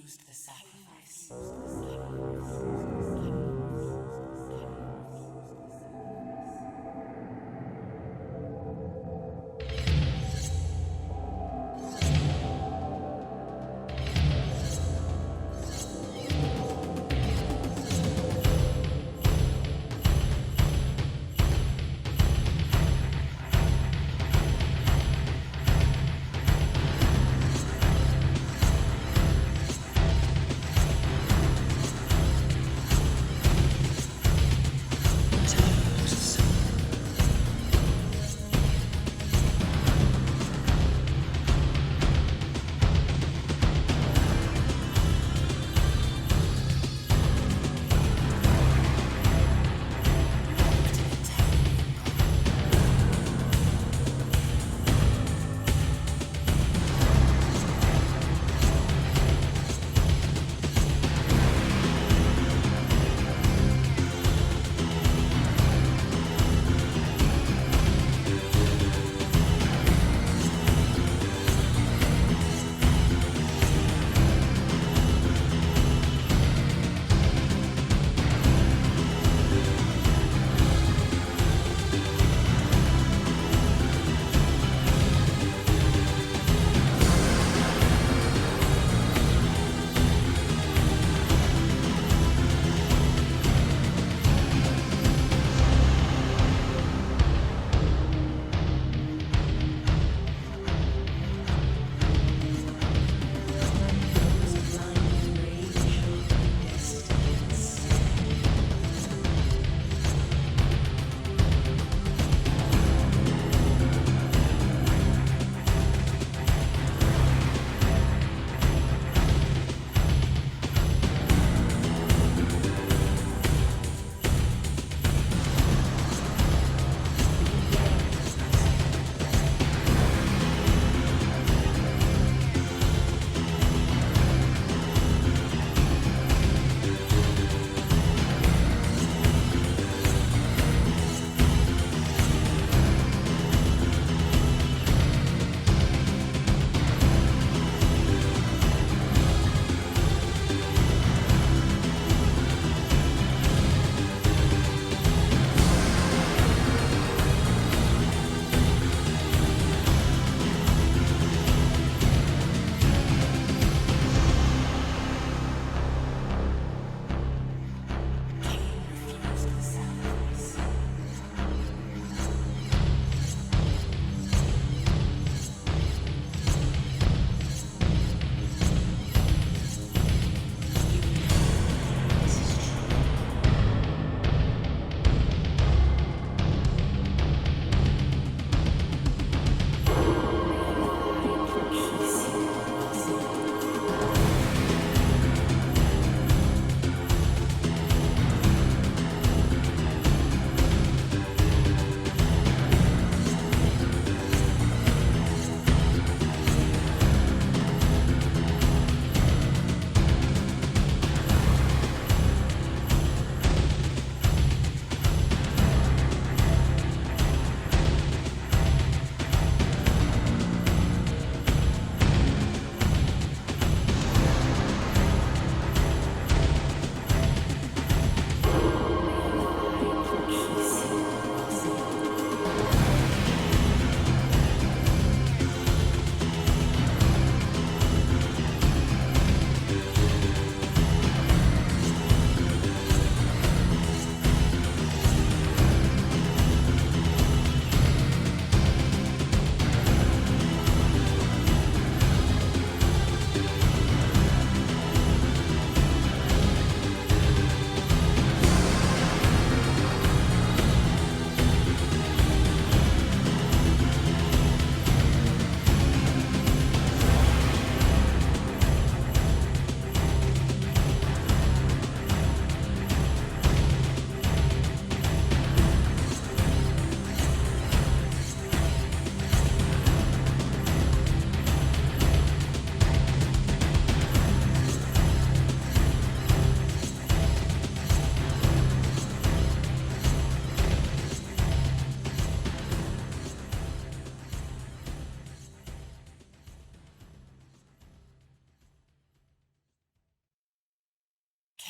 choose the sacrifice.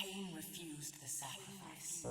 Cain refused the sacrifice.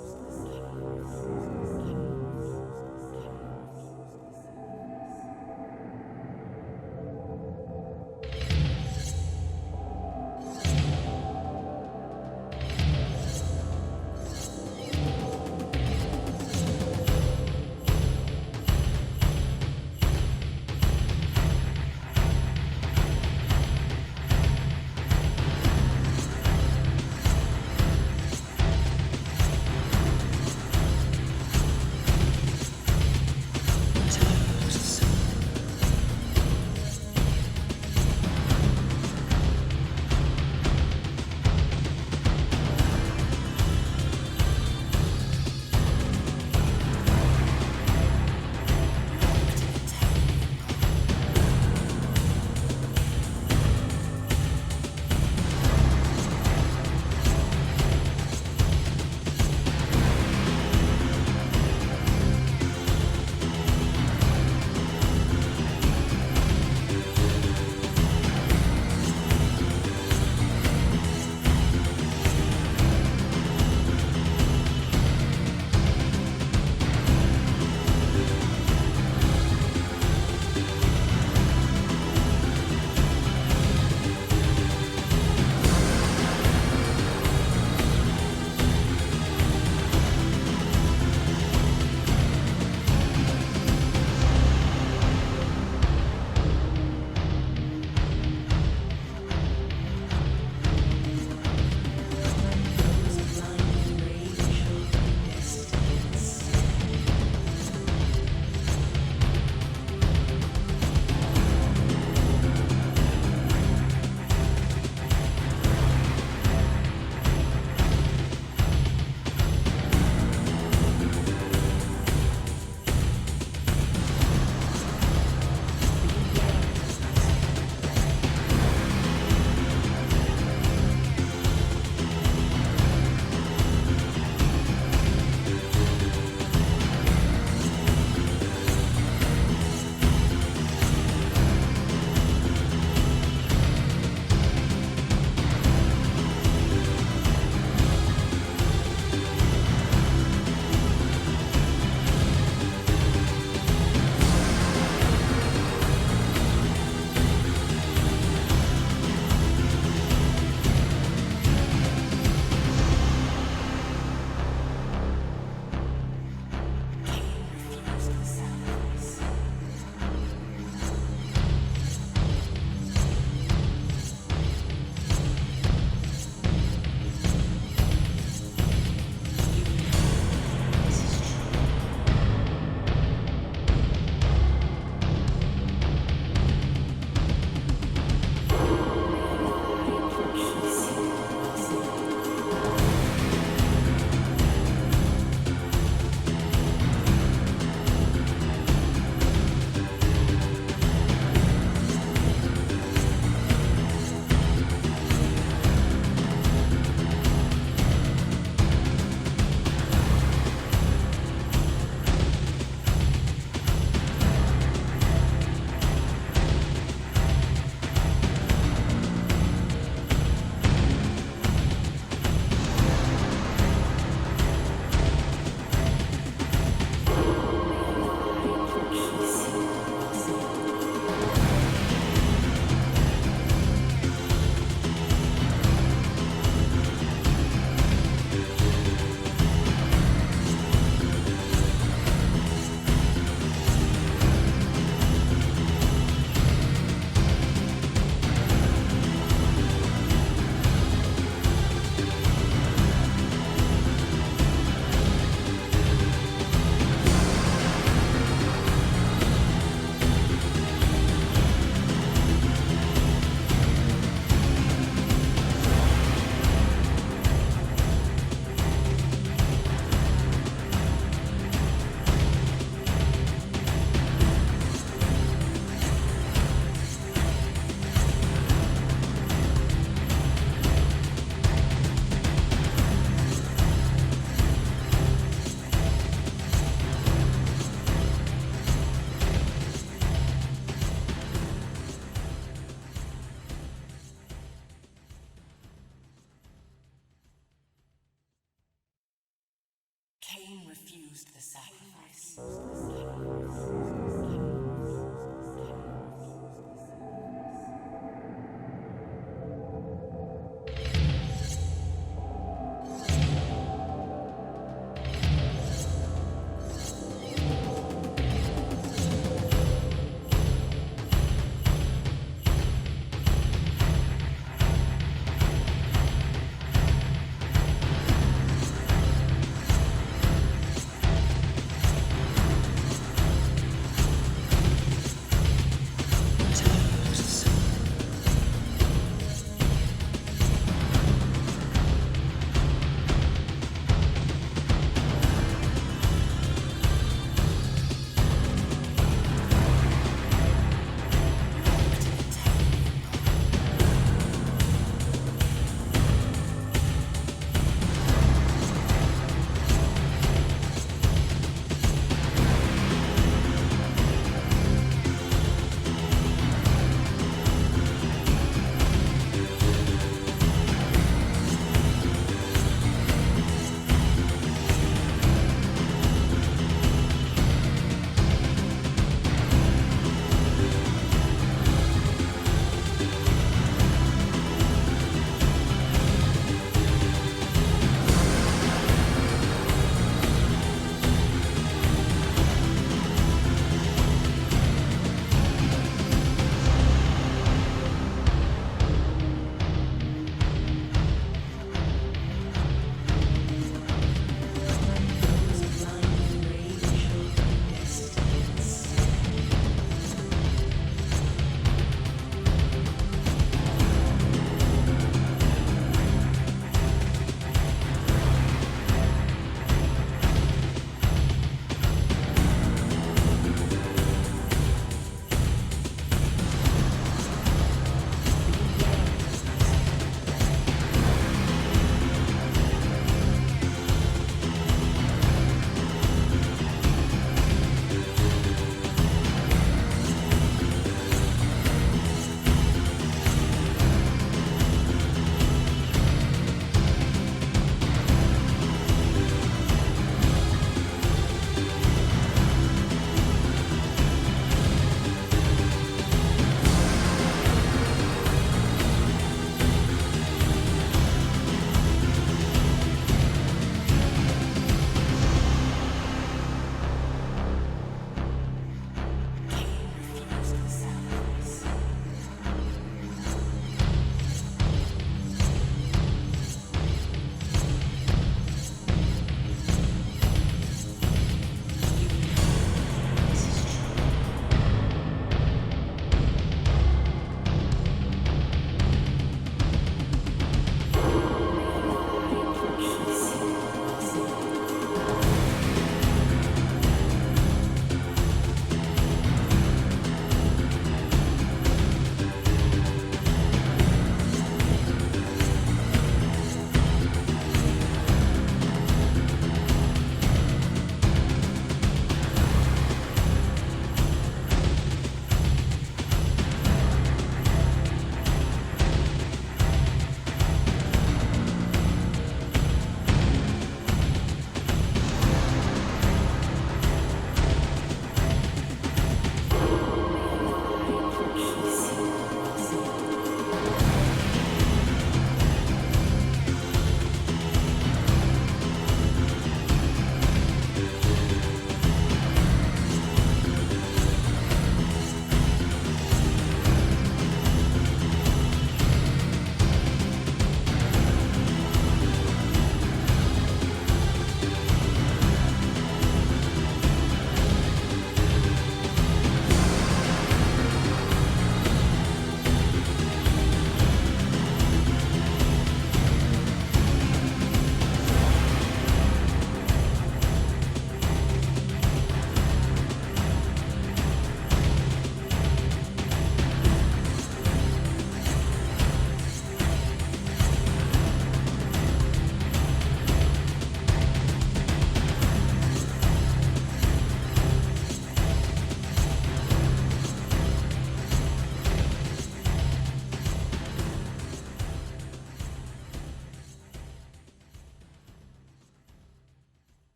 Cain refused the sacrifice.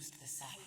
refused the sacrifice.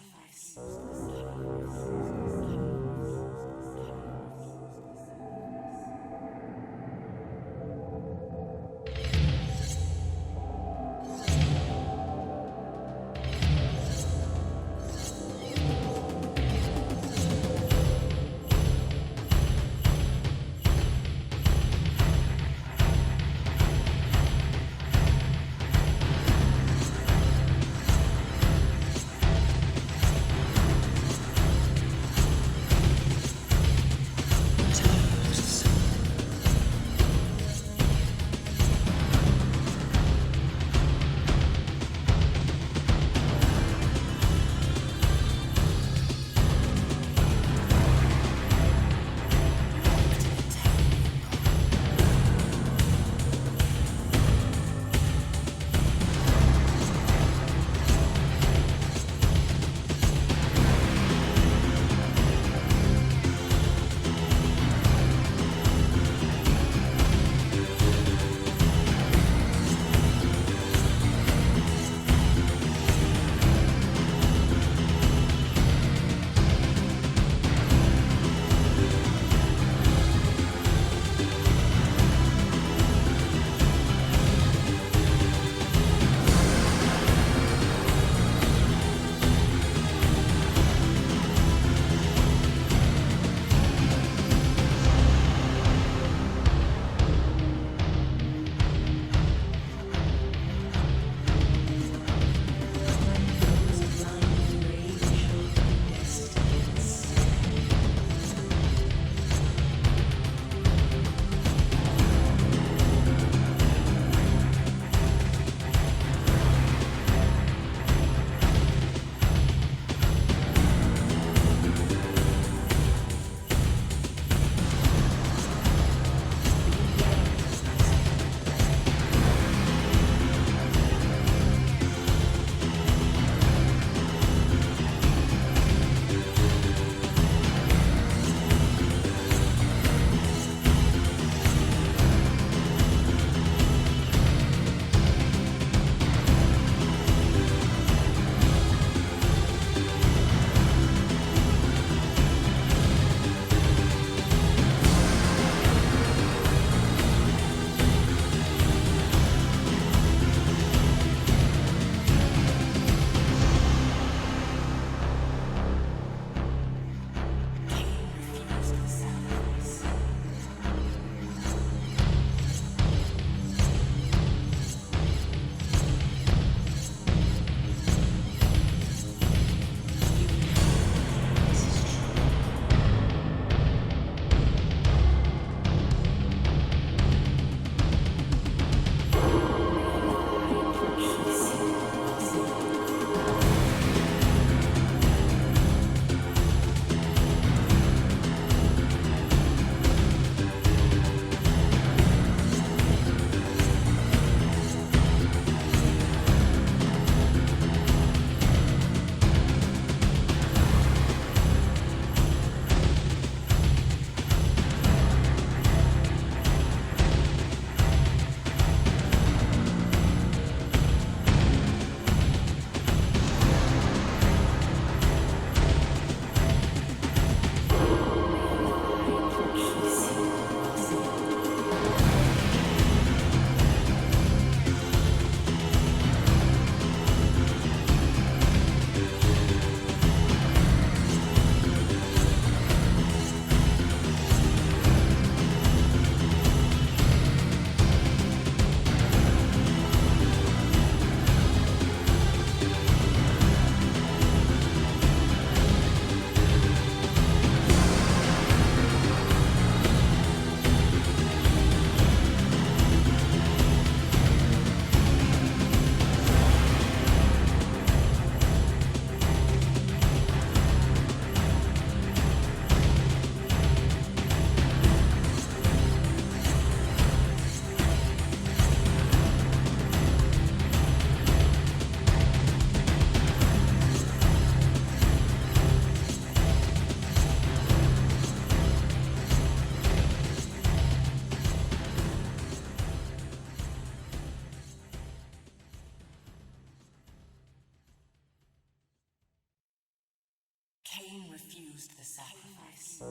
Cain refused the sacrifice.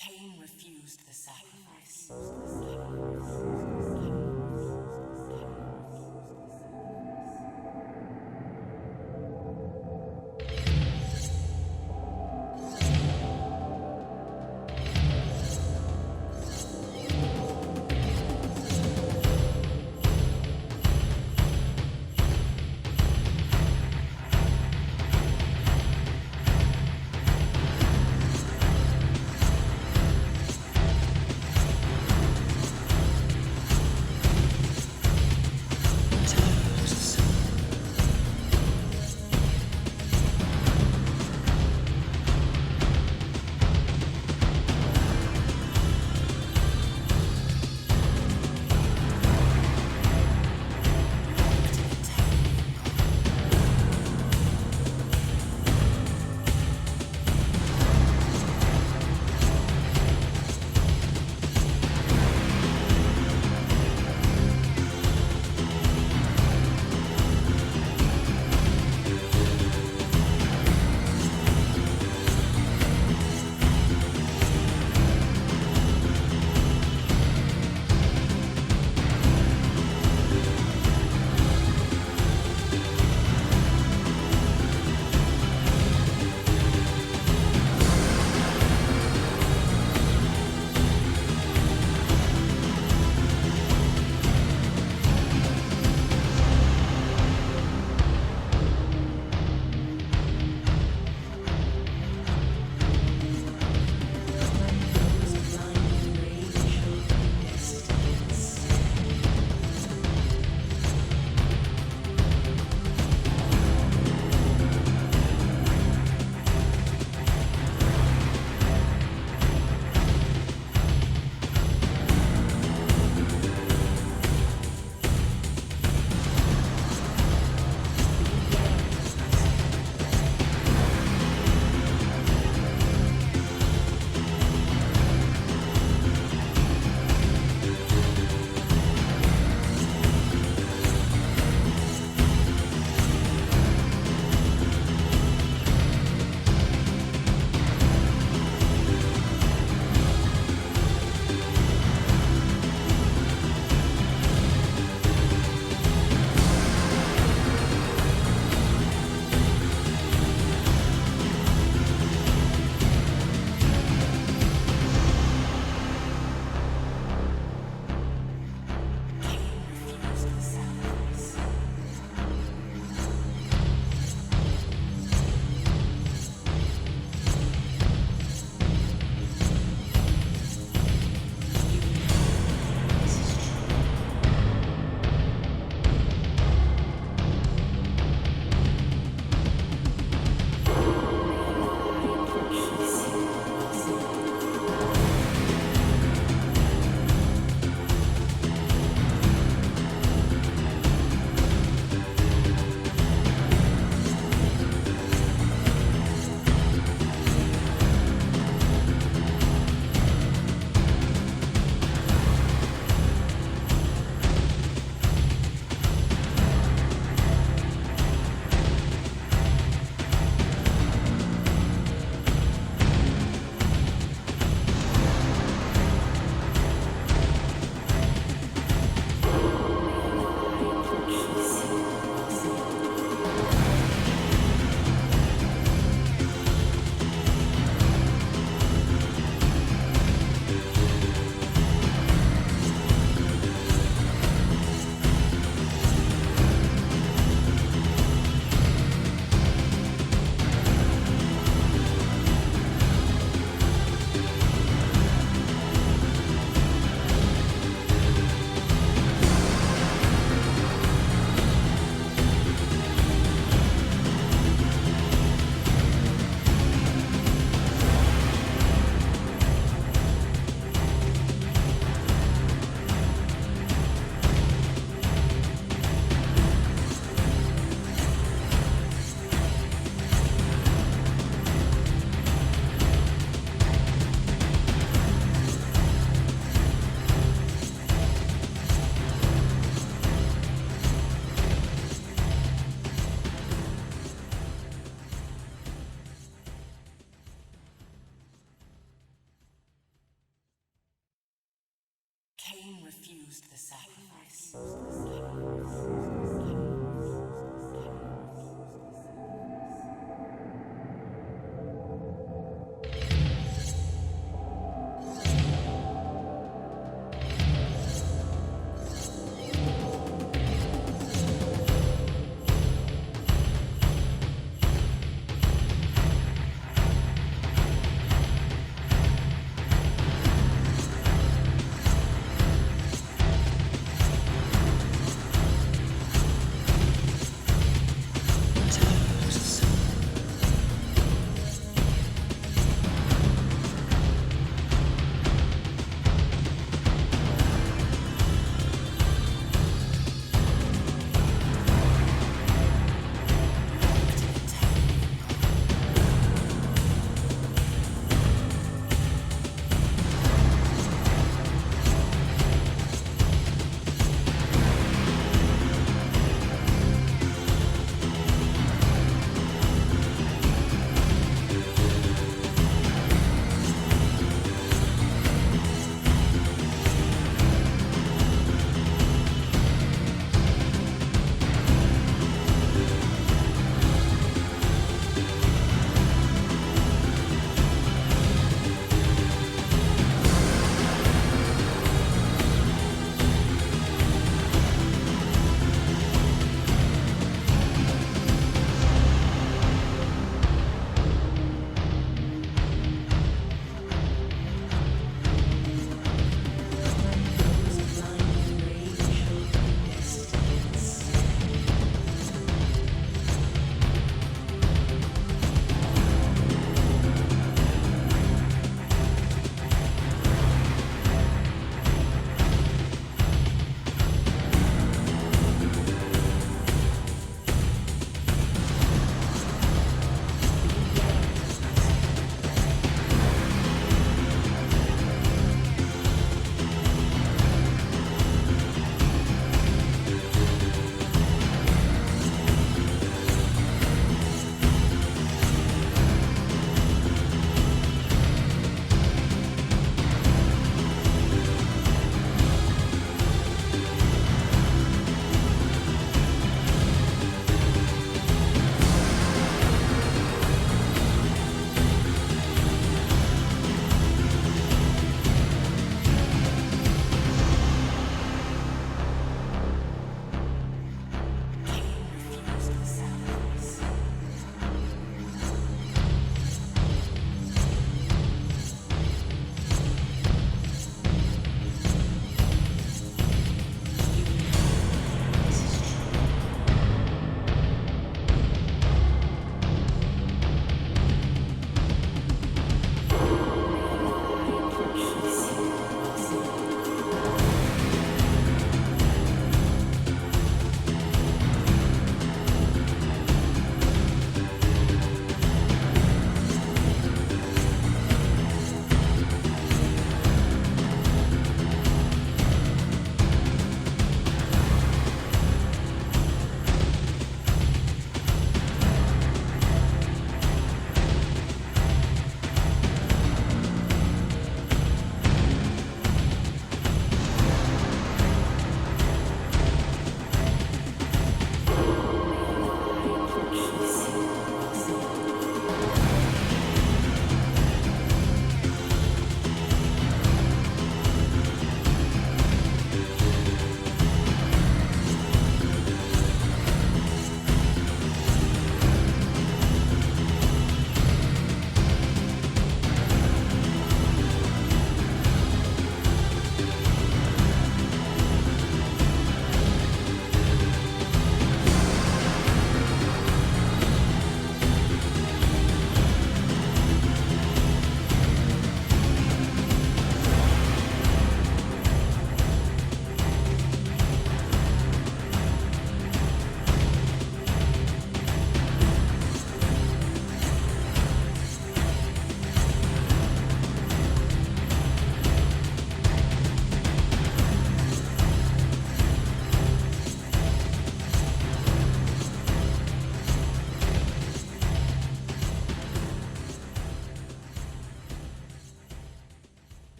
Cain refused the sacrifice. sacrifice.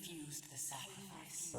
refused the sacrifice.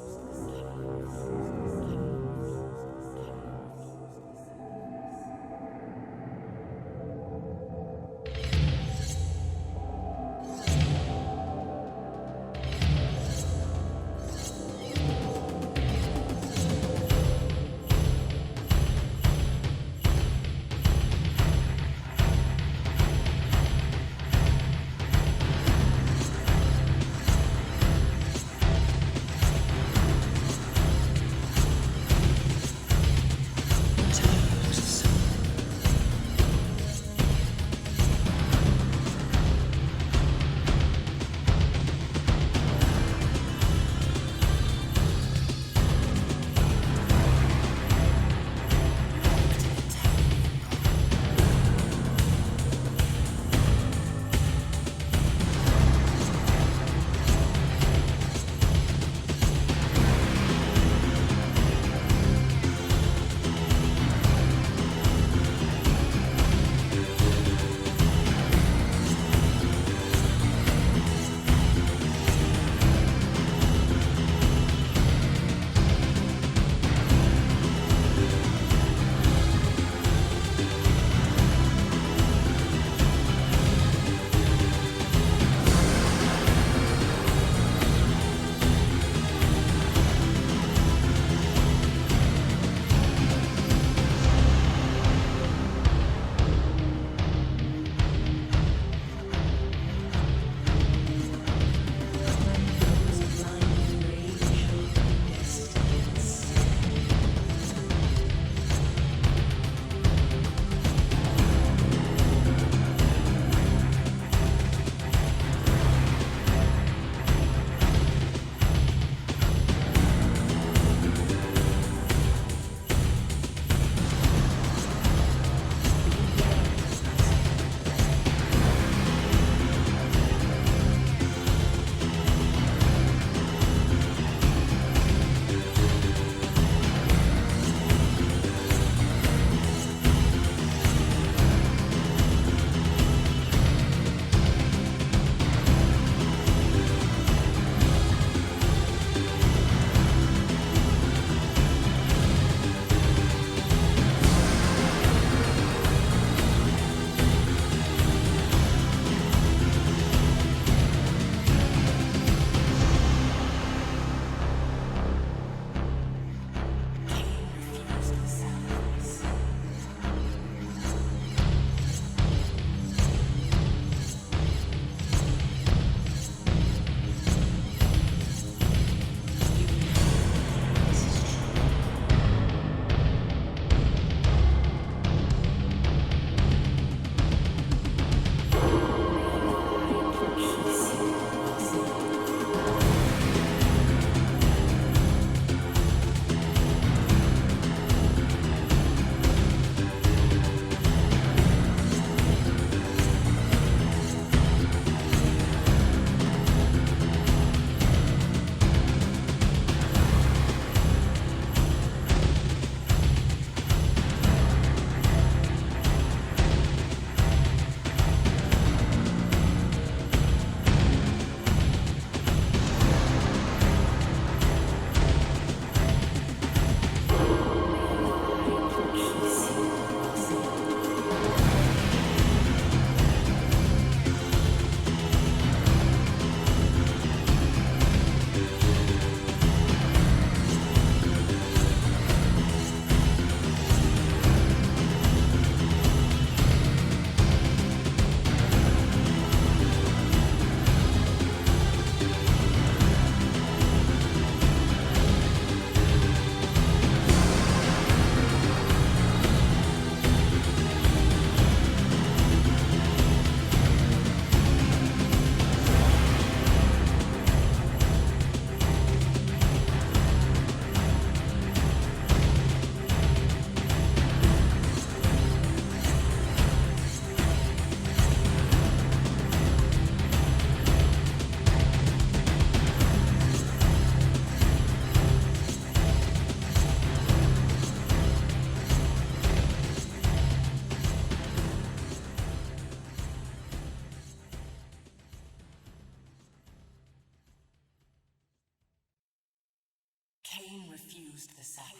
refused the sacrifice.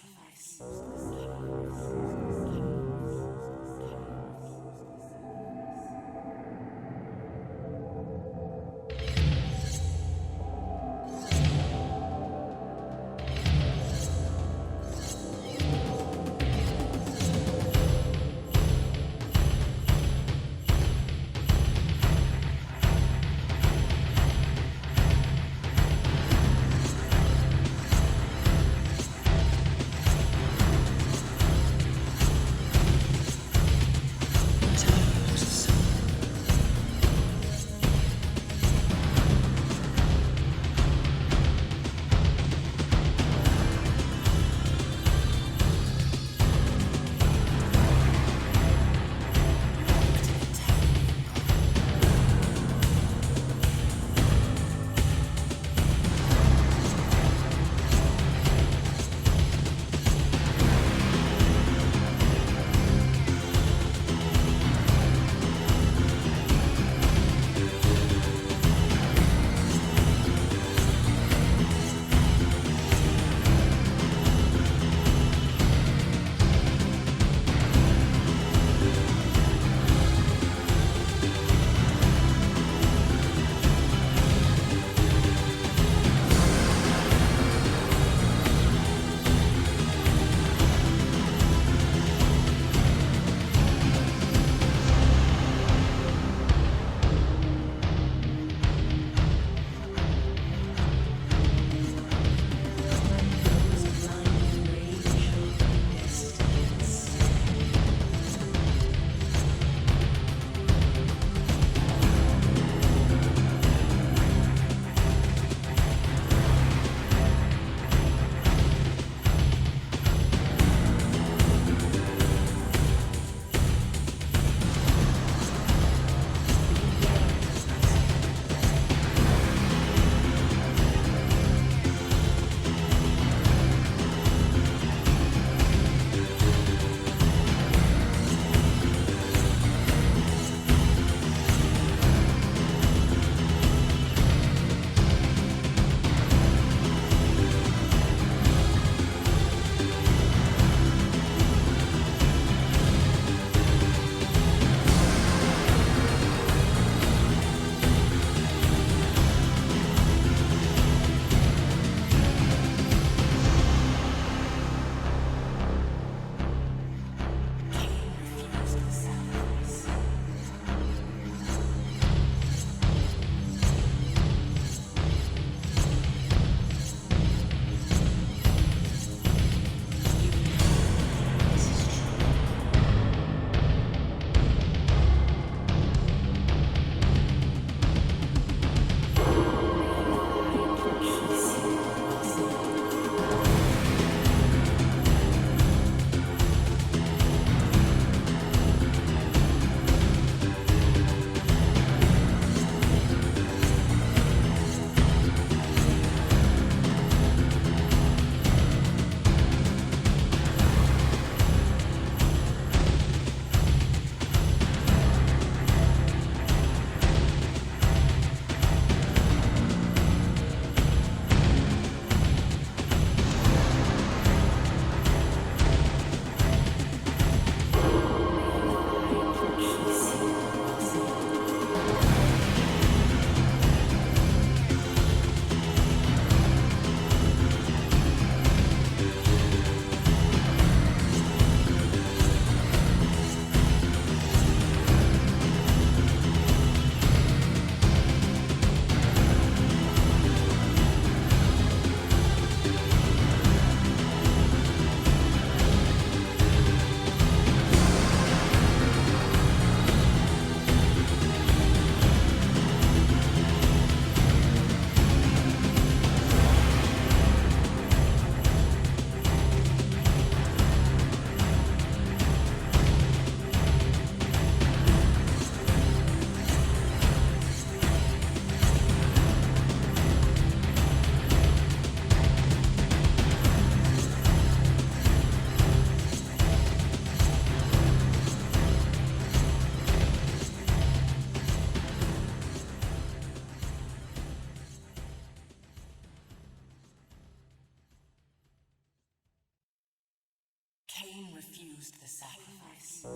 Cain refused the sacrifice.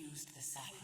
refused the sacrifice.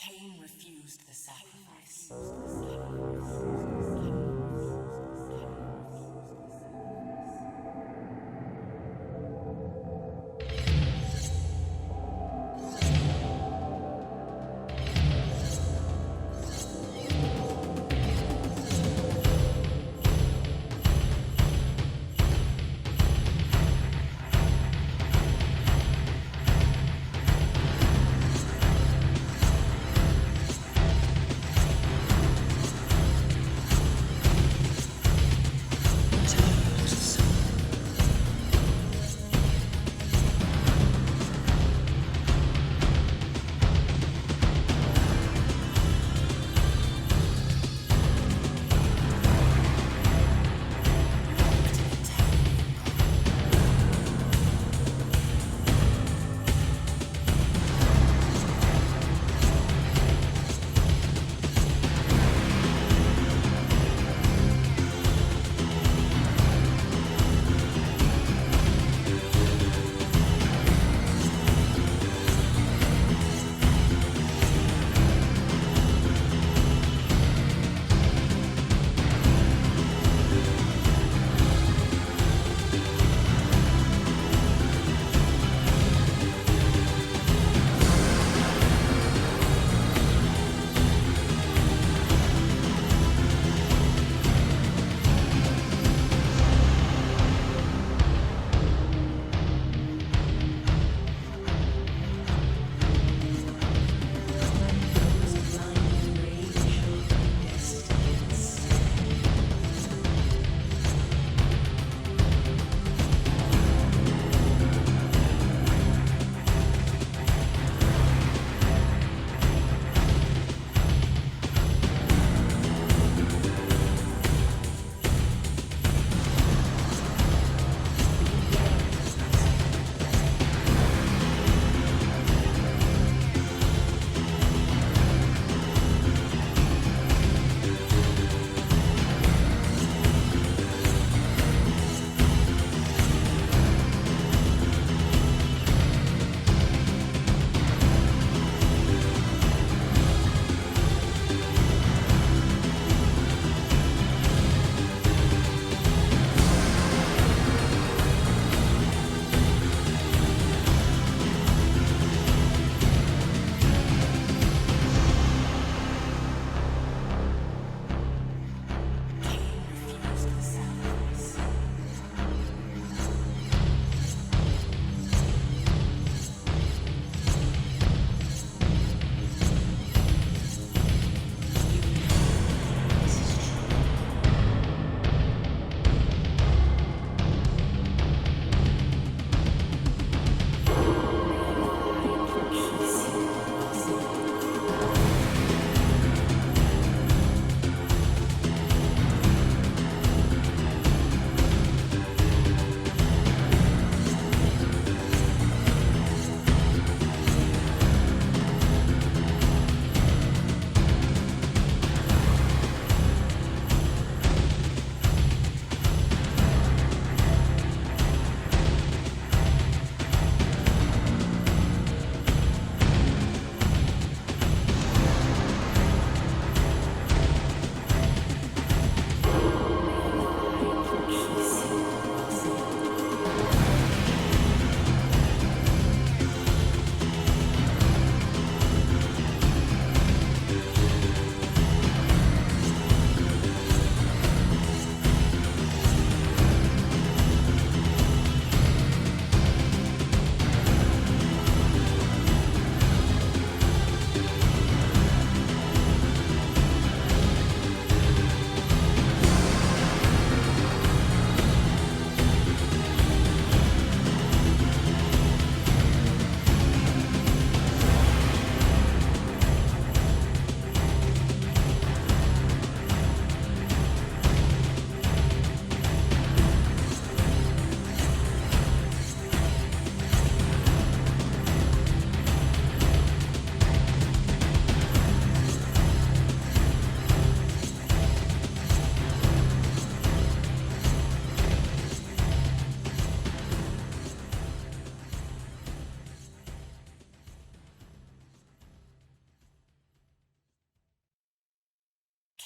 Cain refused the sacrifice.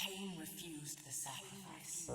Cain refused the sacrifice.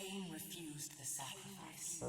Cain refused the sacrifice.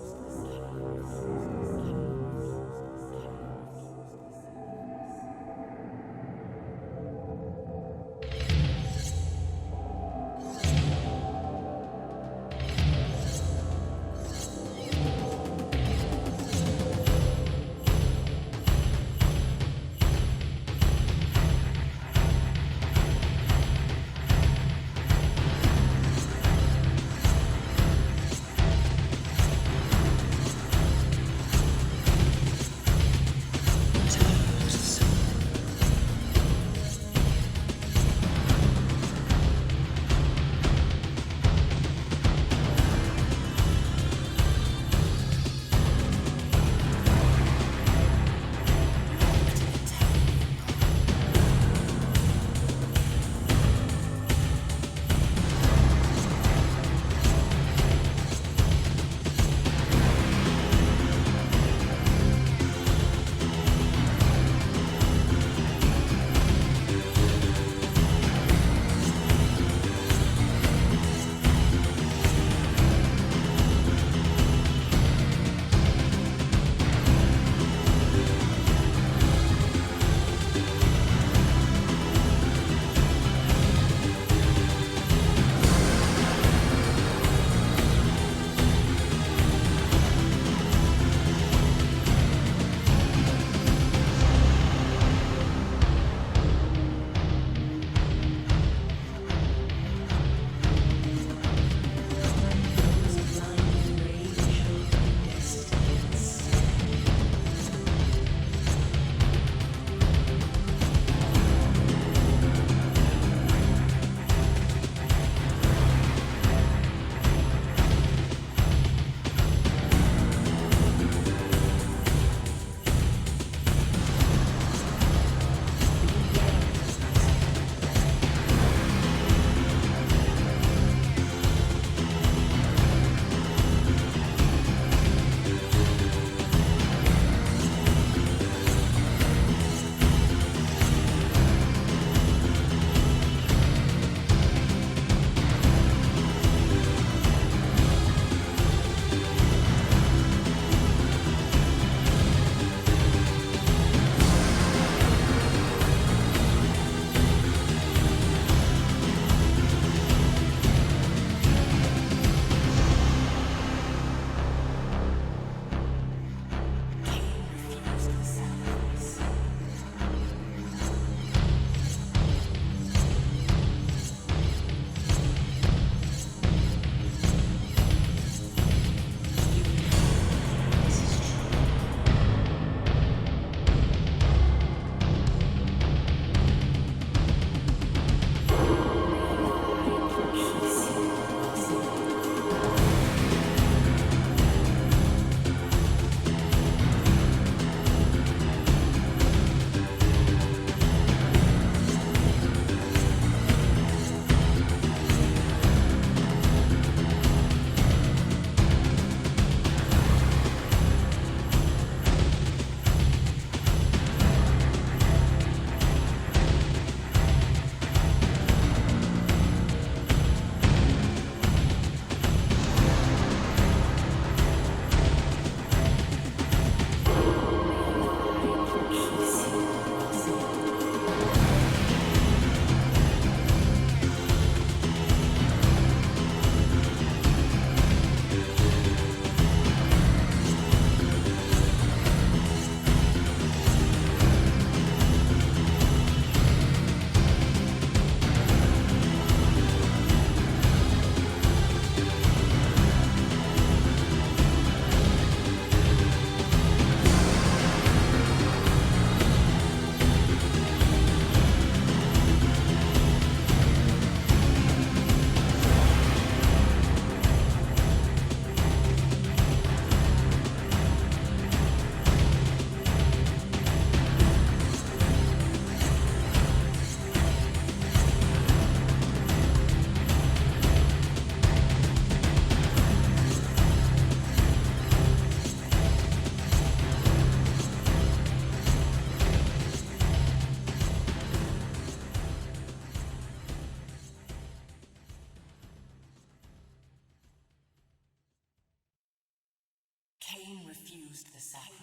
refused the sacrifice.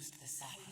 used the sacrifice.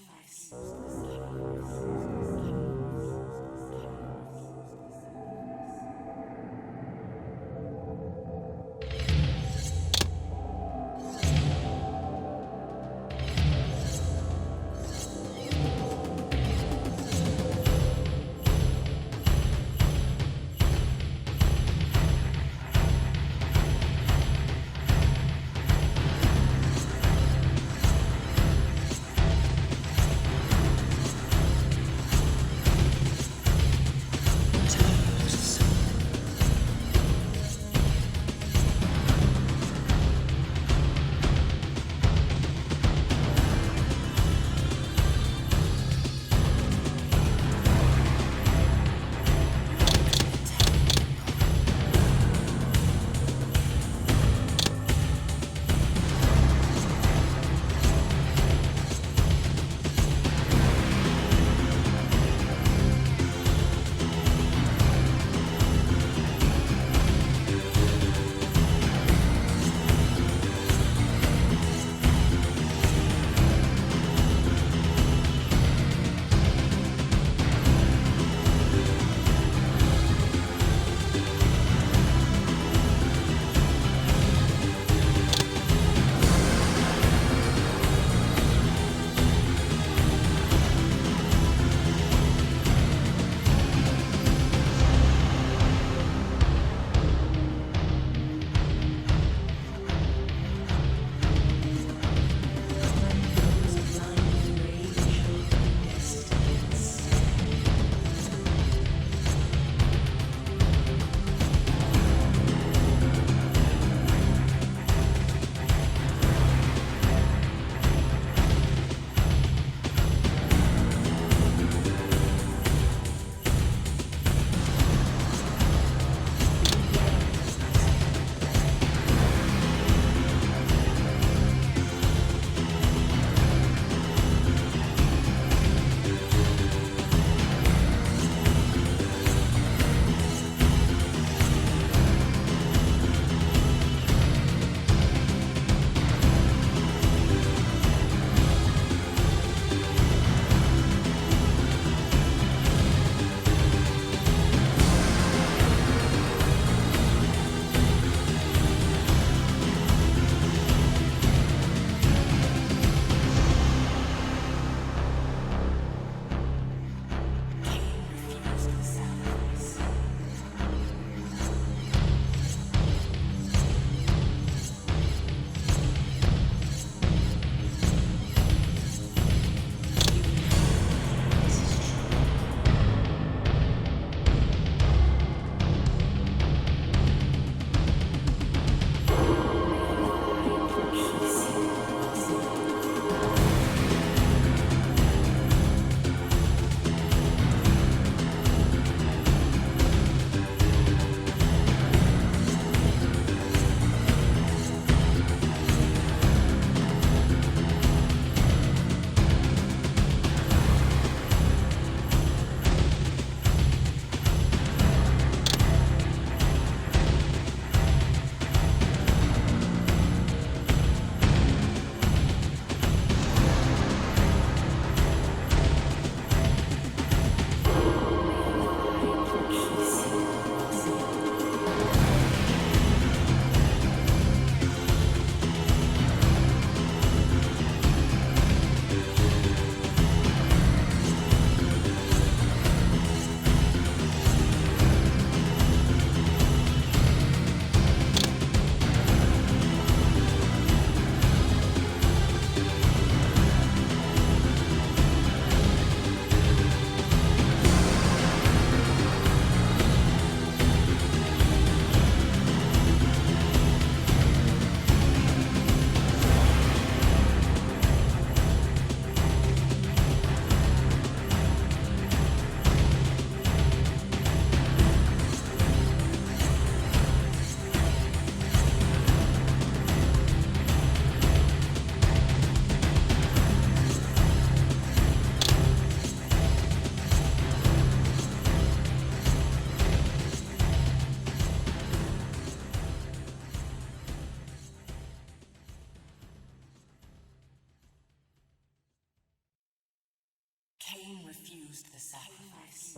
Cain refused the sacrifice.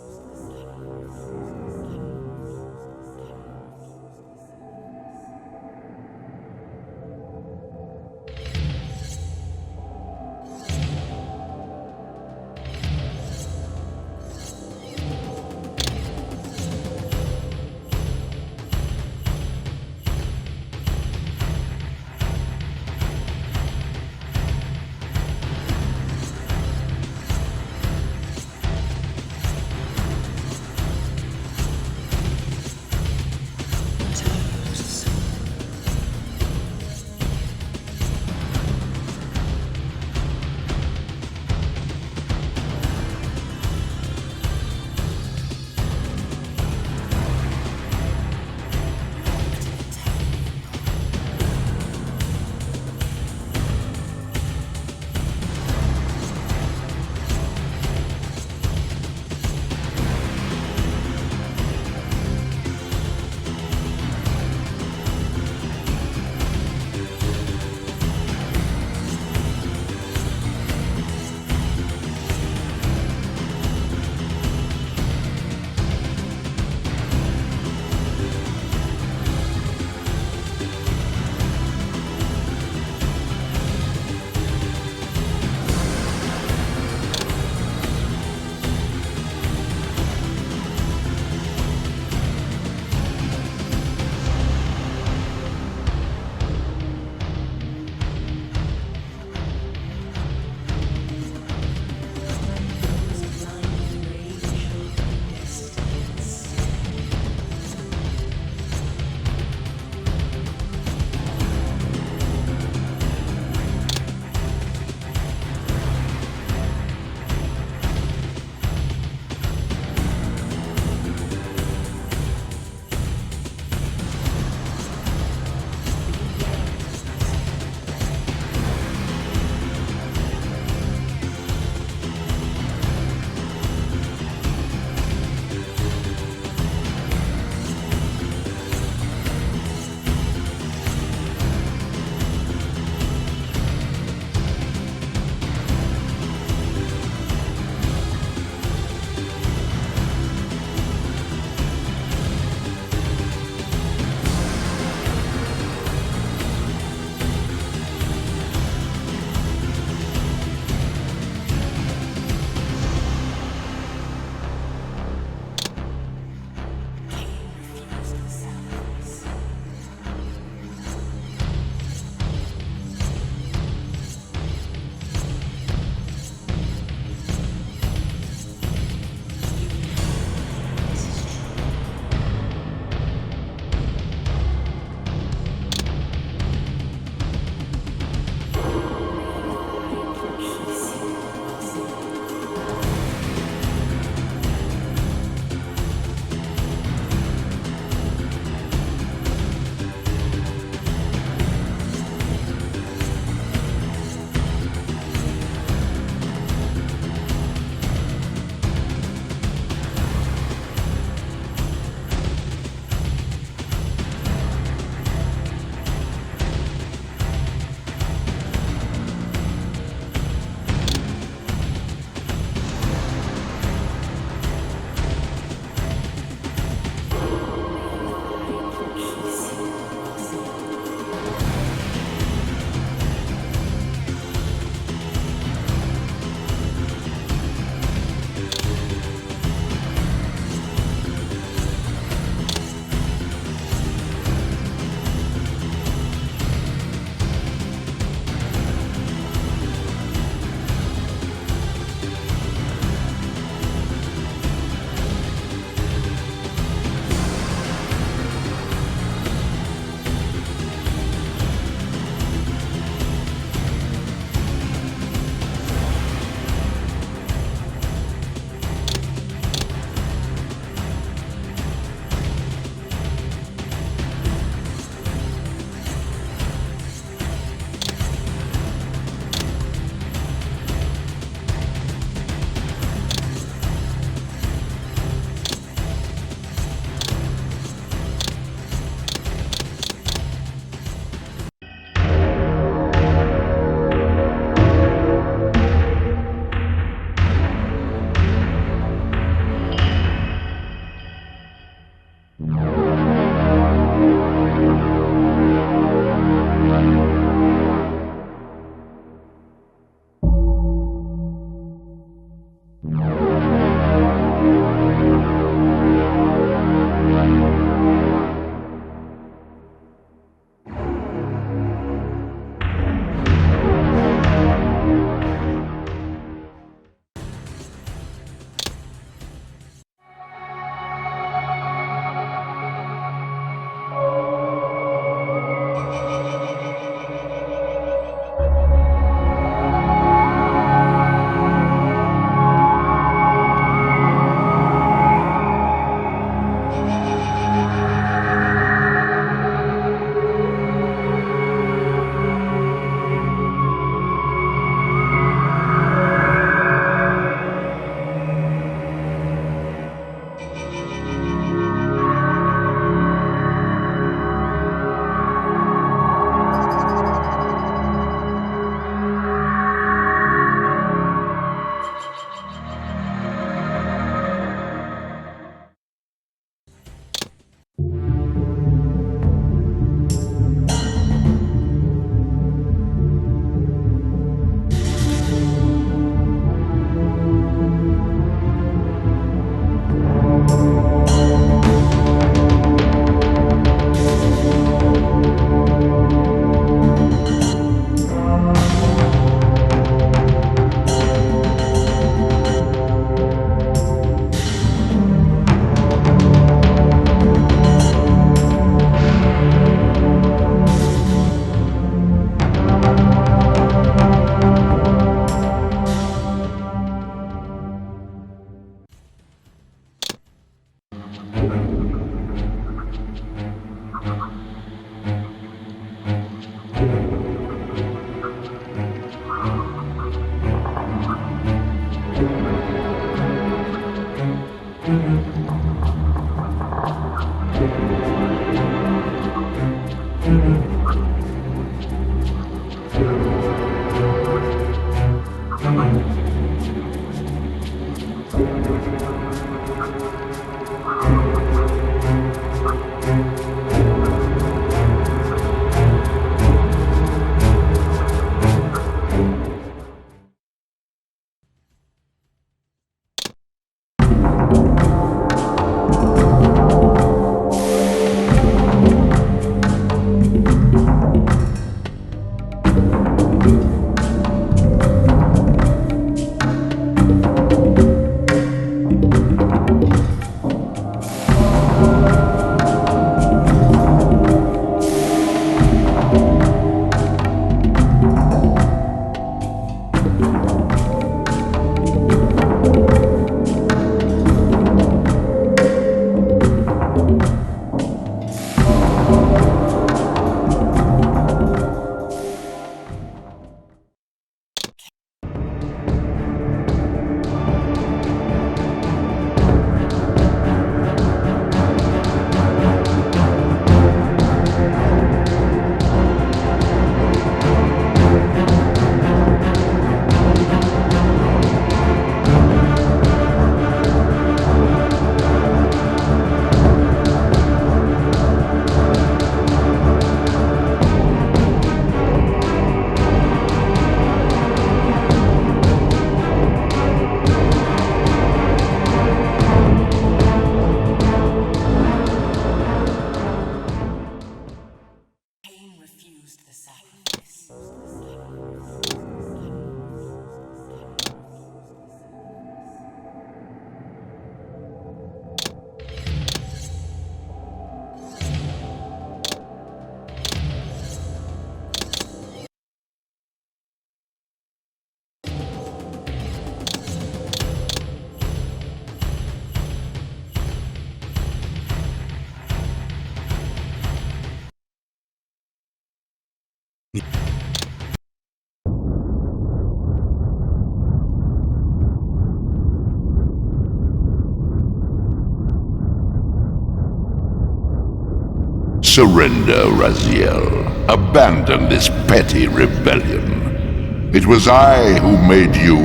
Surrender, Raziel. Abandon this petty rebellion. It was I who made you.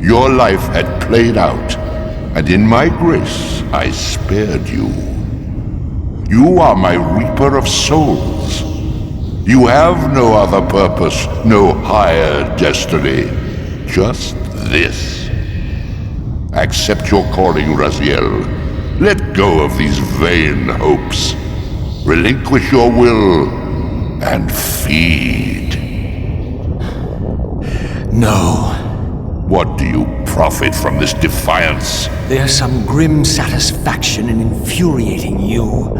Your life had played out, and in my grace I spared you. You are my reaper of souls. You have no other purpose, no higher destiny. Just this. Accept your calling, Raziel. Let go of these vain hopes. Relinquish your will and feed. No. What do you profit from this defiance? There's some grim satisfaction in infuriating you.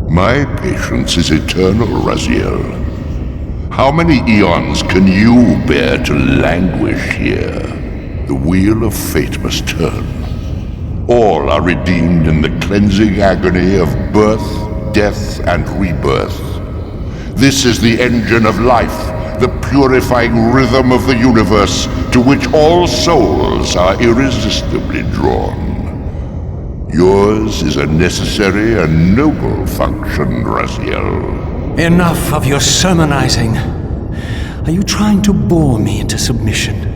My patience is eternal, Raziel. How many eons can you bear to languish here? The wheel of fate must turn. All are redeemed in the cleansing agony of birth, death, and rebirth. This is the engine of life, the purifying rhythm of the universe to which all souls are irresistibly drawn. Yours is a necessary and noble function, Raziel. Enough of your sermonizing. Are you trying to bore me into submission?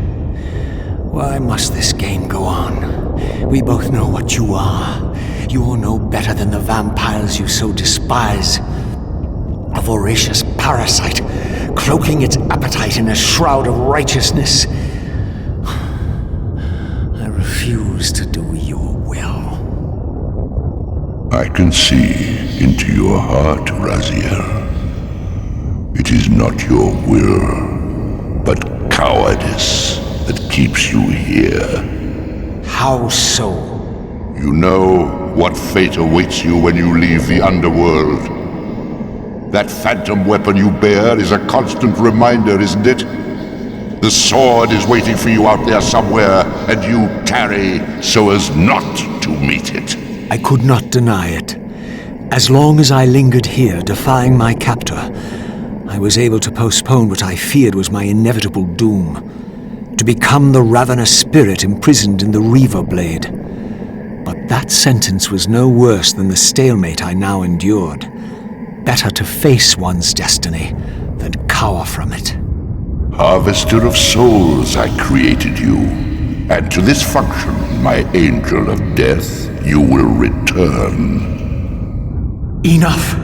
Why must this game go on? We both know what you are. You're no better than the vampires you so despise. A voracious parasite, cloaking its appetite in a shroud of righteousness. I refuse to do your will. I can see into your heart, Raziel. It is not your will, but cowardice that keeps you here. How so? You know what fate awaits you when you leave the underworld. That phantom weapon you bear is a constant reminder, isn't it? The sword is waiting for you out there somewhere, and you tarry so as not to meet it. I could not deny it. As long as I lingered here, defying my captor, I was able to postpone what I feared was my inevitable doom. To become the ravenous spirit imprisoned in the Reaver Blade. But that sentence was no worse than the stalemate I now endured. Better to face one's destiny than cower from it. Harvester of souls, I created you. And to this function, my angel of death, you will return. Enough.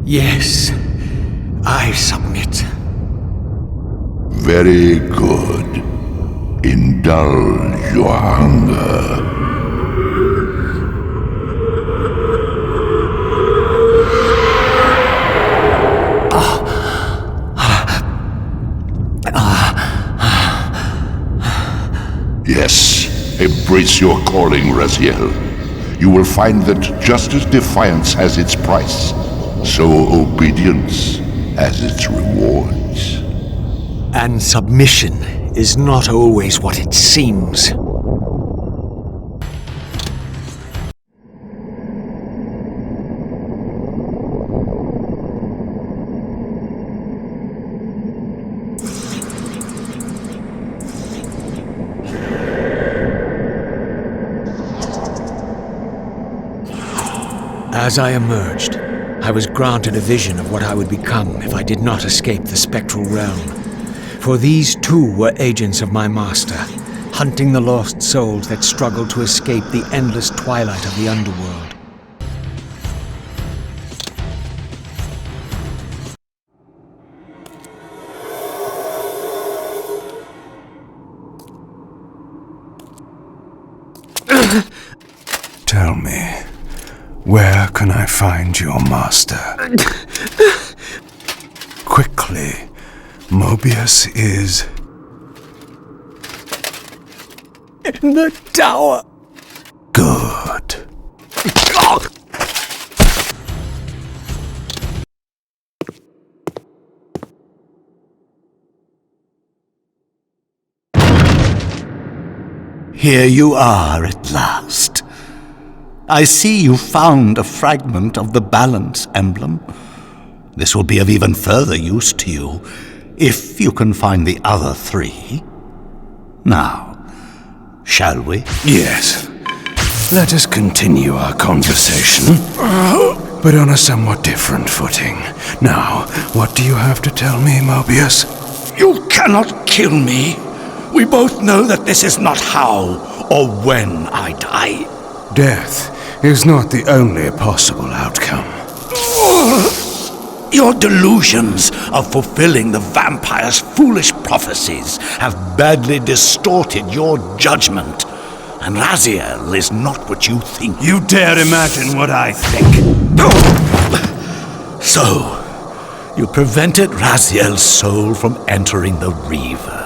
Yes, I submit. Very good. Indulge your hunger. Yes, embrace your calling, Raziel. You will find that just as defiance has its price, so obedience has its rewards. And submission is not always what it seems. As I emerged, I was granted a vision of what I would become if I did not escape the spectral realm. For these too were agents of my master, hunting the lost souls that struggled to escape the endless twilight of the underworld. Tell me, where can I find your master? Quickly, Mobius is... in the tower! Good. Here you are at last. I see you found a fragment of the balance emblem. This will be of even further use to you, if you can find the other three. Now, shall we? Yes. Let us continue our conversation. but on a somewhat different footing. Now, what do you have to tell me, Mobius? You cannot kill me. We both know that this is not how or when I die. Death is not the only possible outcome. Your delusions of fulfilling the vampire's foolish prophecies have badly distorted your judgment. And Raziel is not what you think. You dare imagine what I think. So, you prevented Raziel's soul from entering the Reaver.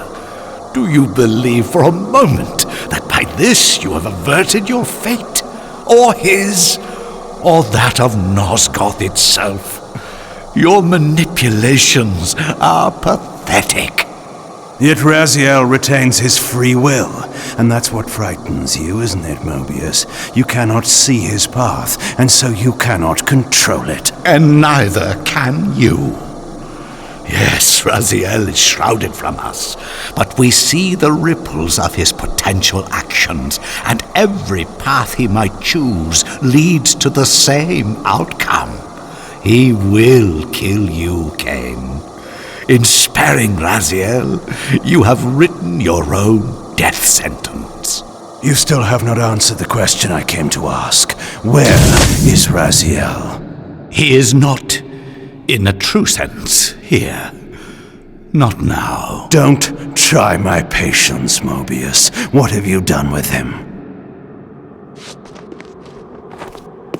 Do you believe for a moment that by this you have averted your fate? Or his? Or that of Nosgoth itself? Your manipulations are pathetic. Yet Raziel retains his free will, and that's what frightens you, isn't it, Mobius? You cannot see his path, and so you cannot control it. And neither can you. Yes, Raziel is shrouded from us, but we see the ripples of his potential actions, and every path he might choose leads to the same outcome. He will kill you, Cain. In sparing Raziel, you have written your own death sentence. You still have not answered the question I came to ask. Where is Raziel? He is not, in a true sense, here. Not now. Don't try my patience, Mobius. What have you done with him?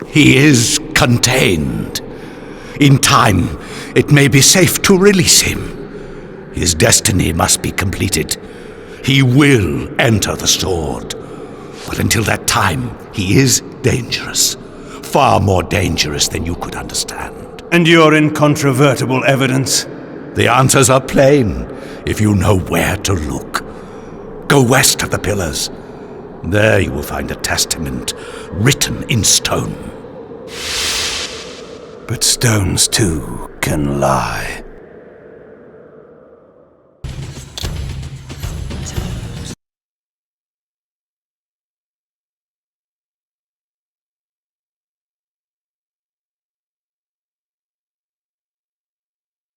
He is contained. In time, it may be safe to release him. His destiny must be completed. He will enter the sword. But until that time, he is dangerous. Far more dangerous than you could understand. And your incontrovertible evidence? The answers are plain, if you know where to look. Go west of the pillars. There you will find a testament written in stone. But stones, too, can lie.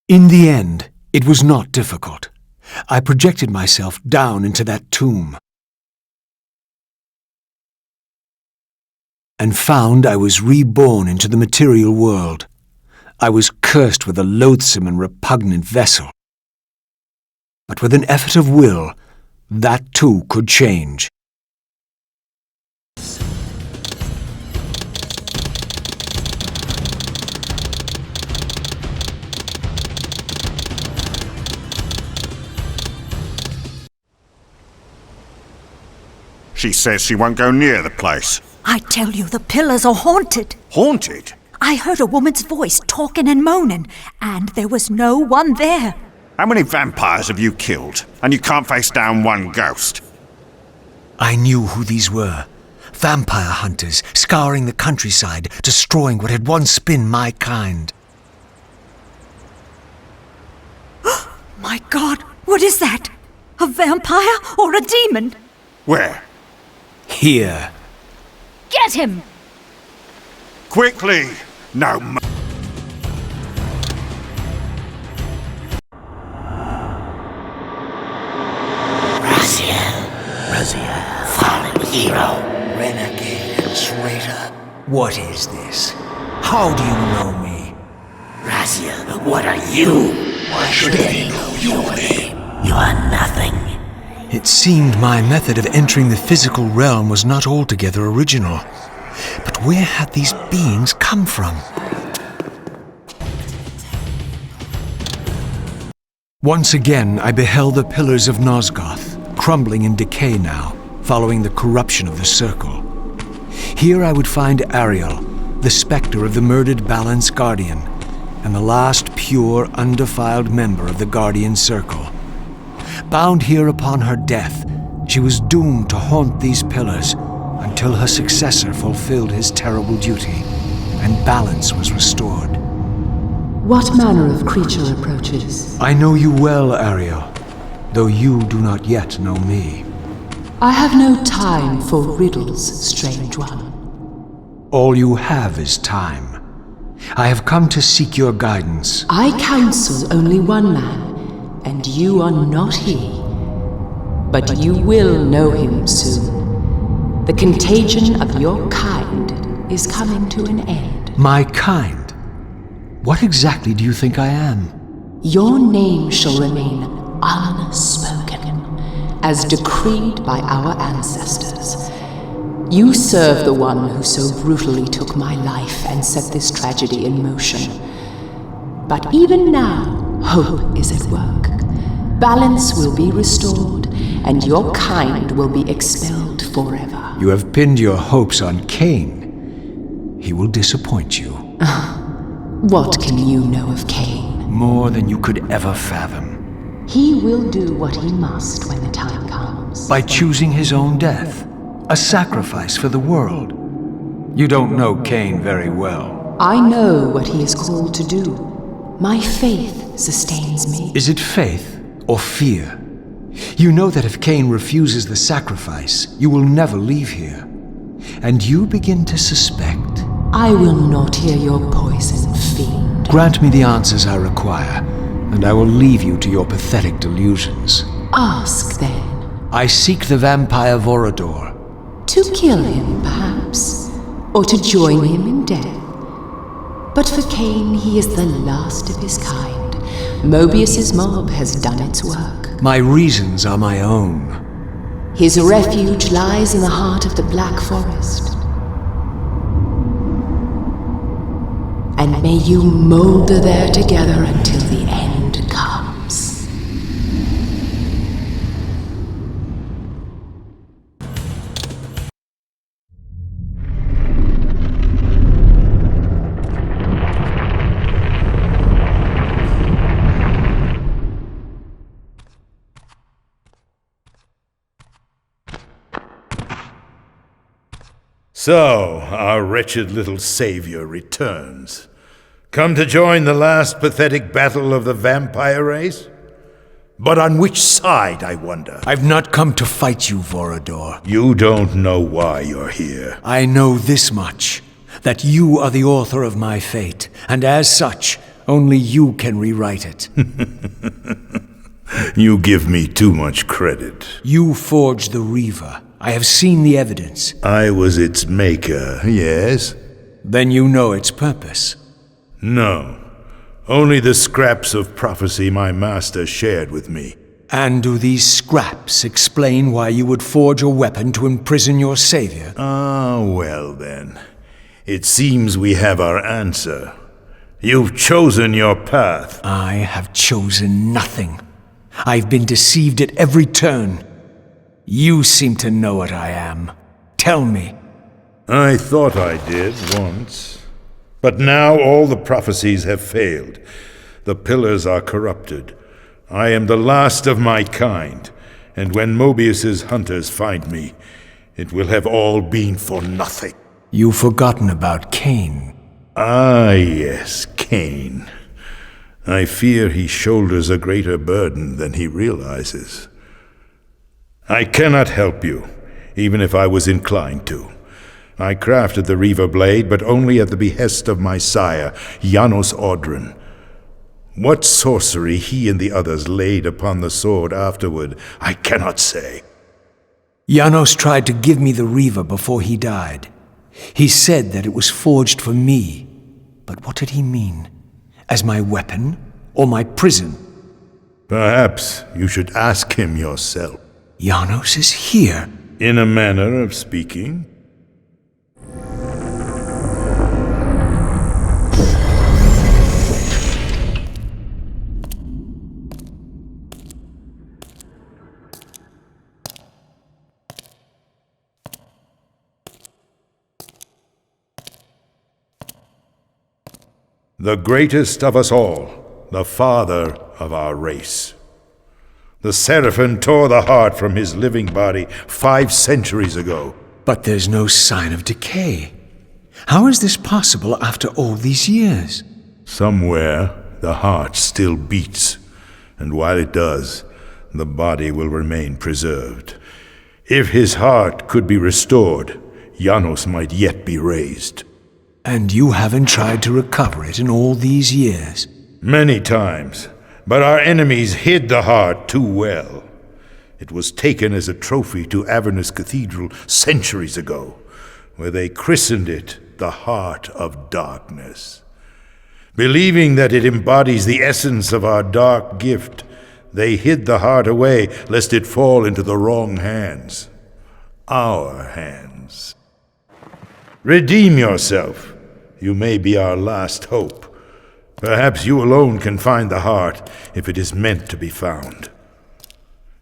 In the end, it was not difficult. I projected myself down into that tomb and found I was reborn into the material world. I was cursed with a loathsome and repugnant vessel. But with an effort of will, that too could change. She says she won't go near the place. I tell you, the pillars are haunted. Haunted? I heard a woman's voice talking and moaning, and there was no one there. How many vampires have you killed? And you can't face down one ghost? I knew who these were. Vampire hunters, scouring the countryside, destroying what had once been my kind. My God, what is that? A vampire or a demon? Where? Here. Get him! Quickly! No m- Raziel, fallen hero. Renegade and traitor. What is this? How do you know me? Raziel, what are you? Why should they know your name? You are nothing. It seemed my method of entering the physical realm was not altogether original. But where had these beings come from? Once again, I beheld the pillars of Nosgoth, crumbling in decay now, following the corruption of the Circle. Here I would find Ariel, the spectre of the murdered Balance Guardian, and the last pure, undefiled member of the Guardian Circle. Bound here upon her death, she was doomed to haunt these pillars until her successor fulfilled his terrible duty, and balance was restored. What manner of creature approaches? I know you well, Ariel, though you do not yet know me. I have no time for riddles, strange one. All you have is time. I have come to seek your guidance. I counsel only one man, and you are not he. But you will know him soon. The contagion of your kind is coming to an end. My kind? What exactly do you think I am? Your name shall remain unspoken, as decreed by our ancestors. You serve the one who so brutally took my life and set this tragedy in motion. But even now, hope is at work. Balance will be restored, and your kind will be expelled forever. You have pinned your hopes on Cain. He will disappoint you. What can you know of Cain? More than you could ever fathom. He will do what he must when the time comes. By choosing his own death. A sacrifice for the world. You don't know Cain very well. I know what he is called to do. My faith sustains me. Is it faith or fear? You know that if Cain refuses the sacrifice, you will never leave here. And you begin to suspect. I will not hear your poison, fiend. Grant me the answers I require, and I will leave you to your pathetic delusions. Ask, then. I seek the vampire Vorador. To kill him, perhaps, or to join him in death. But for Cain, he is the last of his kind. Mobius's mob has done its work. My reasons are my own. His refuge lies in the heart of the Black Forest. And may you molder there together until the end comes. So, our wretched little savior returns. Come to join the last pathetic battle of the vampire race? But on which side, I wonder? I've not come to fight you, Vorador. You don't know why you're here. I know this much, that you are the author of my fate, and as such, only you can rewrite it. You give me too much credit. You forged the Reaver. I have seen the evidence. I was its maker, yes? Then you know its purpose. No. Only the scraps of prophecy my master shared with me. And do these scraps explain why you would forge a weapon to imprison your savior? Ah, well then. It seems we have our answer. You've chosen your path. I have chosen nothing. I've been deceived at every turn. You seem to know what I am. Tell me. I thought I did once. But now all the prophecies have failed. The pillars are corrupted. I am the last of my kind, and when Mobius's hunters find me, it will have all been for nothing. You've forgotten about Cain. Ah, yes, Cain. I fear he shoulders a greater burden than he realizes. I cannot help you, even if I was inclined to. I crafted the Reaver blade, but only at the behest of my sire, Janos Audron. What sorcery he and the others laid upon the sword afterward, I cannot say. Janos tried to give me the Reaver before he died. He said that it was forged for me. But what did he mean? As my weapon or my prison? Perhaps you should ask him yourself. Janos is here. In a manner of speaking. The greatest of us all, the father of our race. The Seraphim tore the heart from his living body 5 centuries ago. But there's no sign of decay. How is this possible after all these years? Somewhere, the heart still beats, and while it does, the body will remain preserved. If his heart could be restored, Janos might yet be raised. And you haven't tried to recover it in all these years? Many times, but our enemies hid the heart too well. It was taken as a trophy to Avernus Cathedral centuries ago, where they christened it the Heart of Darkness. Believing that it embodies the essence of our dark gift, they hid the heart away lest it fall into the wrong hands. Our hands. Redeem yourself. You may be our last hope. Perhaps you alone can find the heart if it is meant to be found.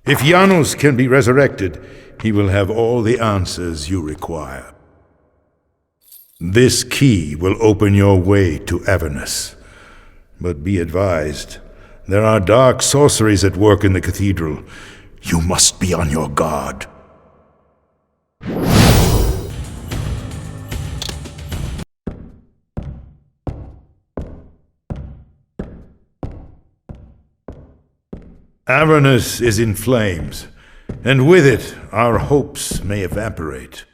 If Janos can be resurrected, he will have all the answers you require. This key will open your way to Avernus. But be advised, there are dark sorceries at work in the cathedral. You must be on your guard. Avernus is in flames, and with it our hopes may evaporate.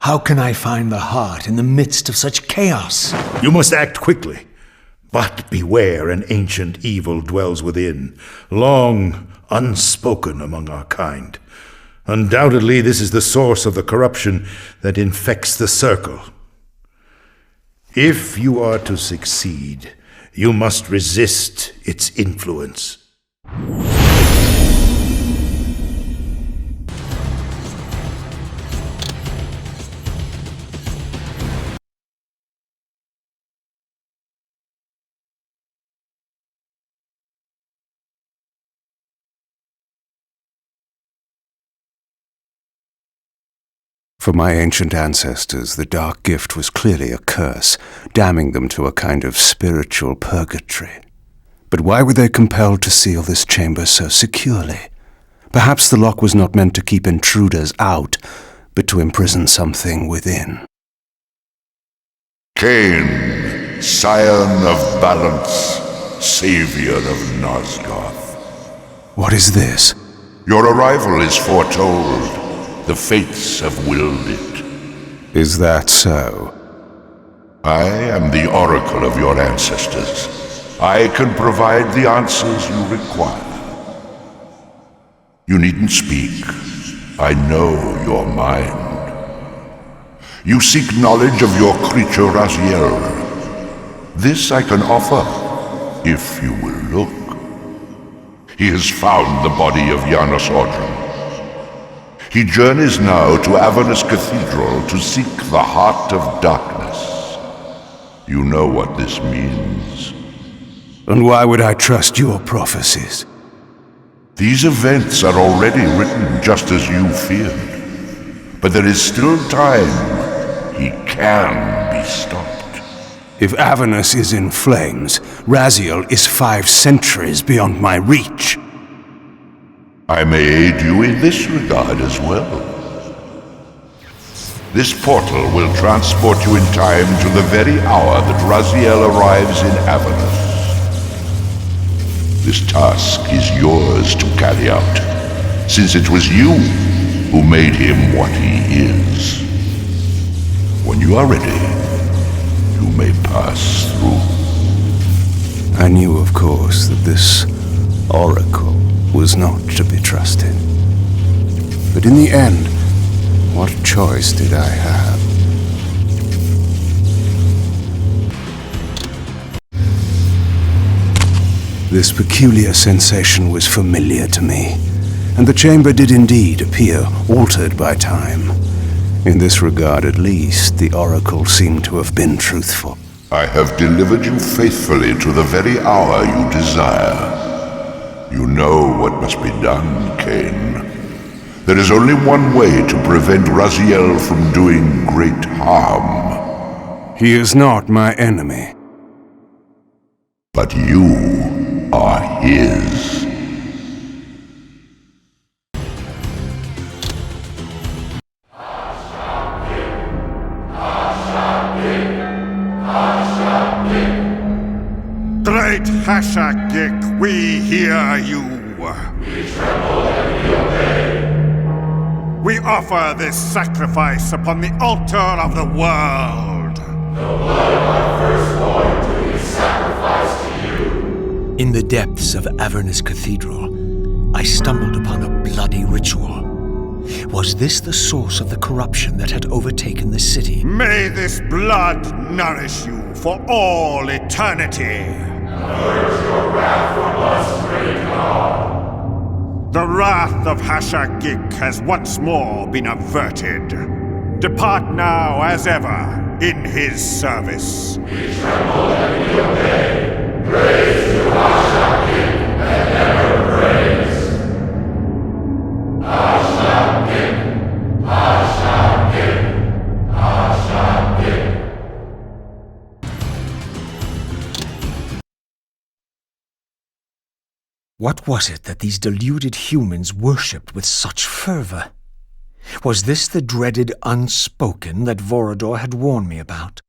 How can I find the heart in the midst of such chaos? You must act quickly. But beware, an ancient evil dwells within, long unspoken among our kind. Undoubtedly, this is the source of the corruption that infects the circle. If you are to succeed, you must resist its influence. For my ancient ancestors, the dark gift was clearly a curse, damning them to a kind of spiritual purgatory. But why were they compelled to seal this chamber so securely? Perhaps the lock was not meant to keep intruders out, but to imprison something within. Cain, scion of balance, savior of Nosgoth. What is this? Your arrival is foretold. The fates have willed it. Is that so? I am the oracle of your ancestors. I can provide the answers you require. You needn't speak. I know your mind. You seek knowledge of your creature Raziel. This I can offer, if you will look. He has found the body of Janos Audrum. He journeys now to Avernus Cathedral to seek the Heart of Darkness. You know what this means. And why would I trust your prophecies? These events are already written just as you feared. But there is still time. He can be stopped. If Avernus is in flames, Raziel is 5 centuries beyond my reach. I may aid you in this regard as well. This portal will transport you in time to the very hour that Raziel arrives in Avernus. This task is yours to carry out, since it was you who made him what he is. When you are ready, you may pass through. I knew, of course, that this oracle was not to be trusted. But in the end, what choice did I have? This peculiar sensation was familiar to me, and the chamber did indeed appear altered by time. In this regard, at least, the oracle seemed to have been truthful. I have delivered you faithfully to the very hour you desire. You know what must be done, Cain. There is only one way to prevent Raziel from doing great harm. He is not my enemy. But you are his. Great Hashagik, we hear you. We tremble and we obey. We offer this sacrifice upon the altar of the world. In the depths of Avernus Cathedral, I stumbled upon a bloody ritual. Was this the source of the corruption that had overtaken the city? May this blood nourish you for all eternity. The wrath of Hashagik has once more been averted. Depart now as ever in his service. What was it that these deluded humans worshipped with such fervor? Was this the dreaded unspoken that Vorador had warned me about?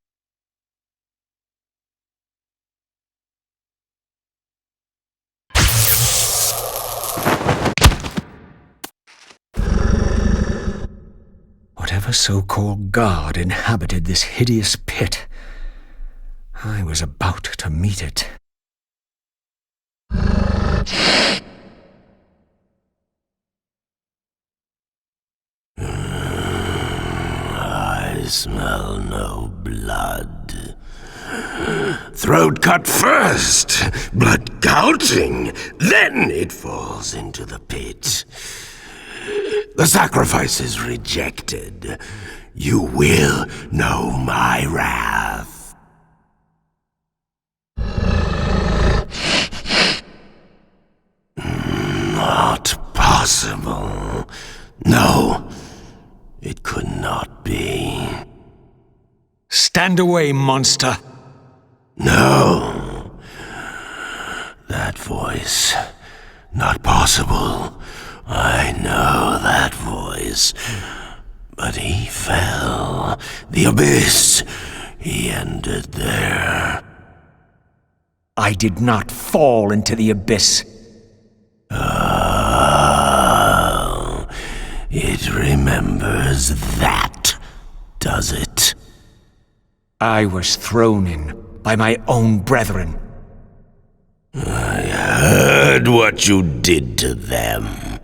Whatever so-called god inhabited this hideous pit, I was about to meet it. I smell no blood. Throat cut first, blood gouting, then it falls into the pit. The sacrifice is rejected. You will know my wrath. Not possible. No, it could not be. Stand away, monster! No. That voice. Not possible. I know that voice. But he fell. The abyss. He ended there. I did not fall into the abyss. Oh, it remembers that, does it? I was thrown in by my own brethren. I heard what you did to them.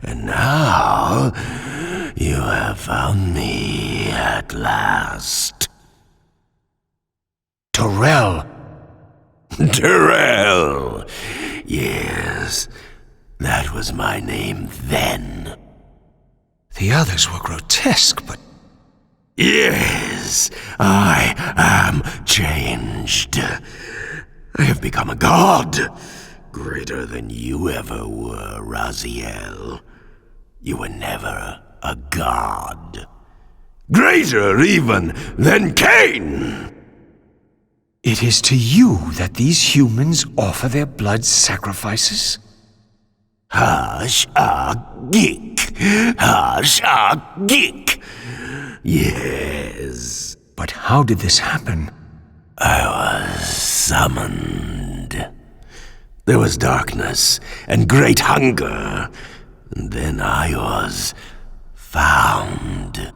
And now you have found me at last. Terrell! Terrell! Yes, that was my name then. The others were grotesque, but... Yes, I am changed. I have become a god, greater than you ever were, Raziel. You were never a god. Greater even than Cain! It is to you that these humans offer their blood sacrifices? Hashagik! Hashagik! Yes. But how did this happen? I was summoned. There was darkness and great hunger. And then I was found.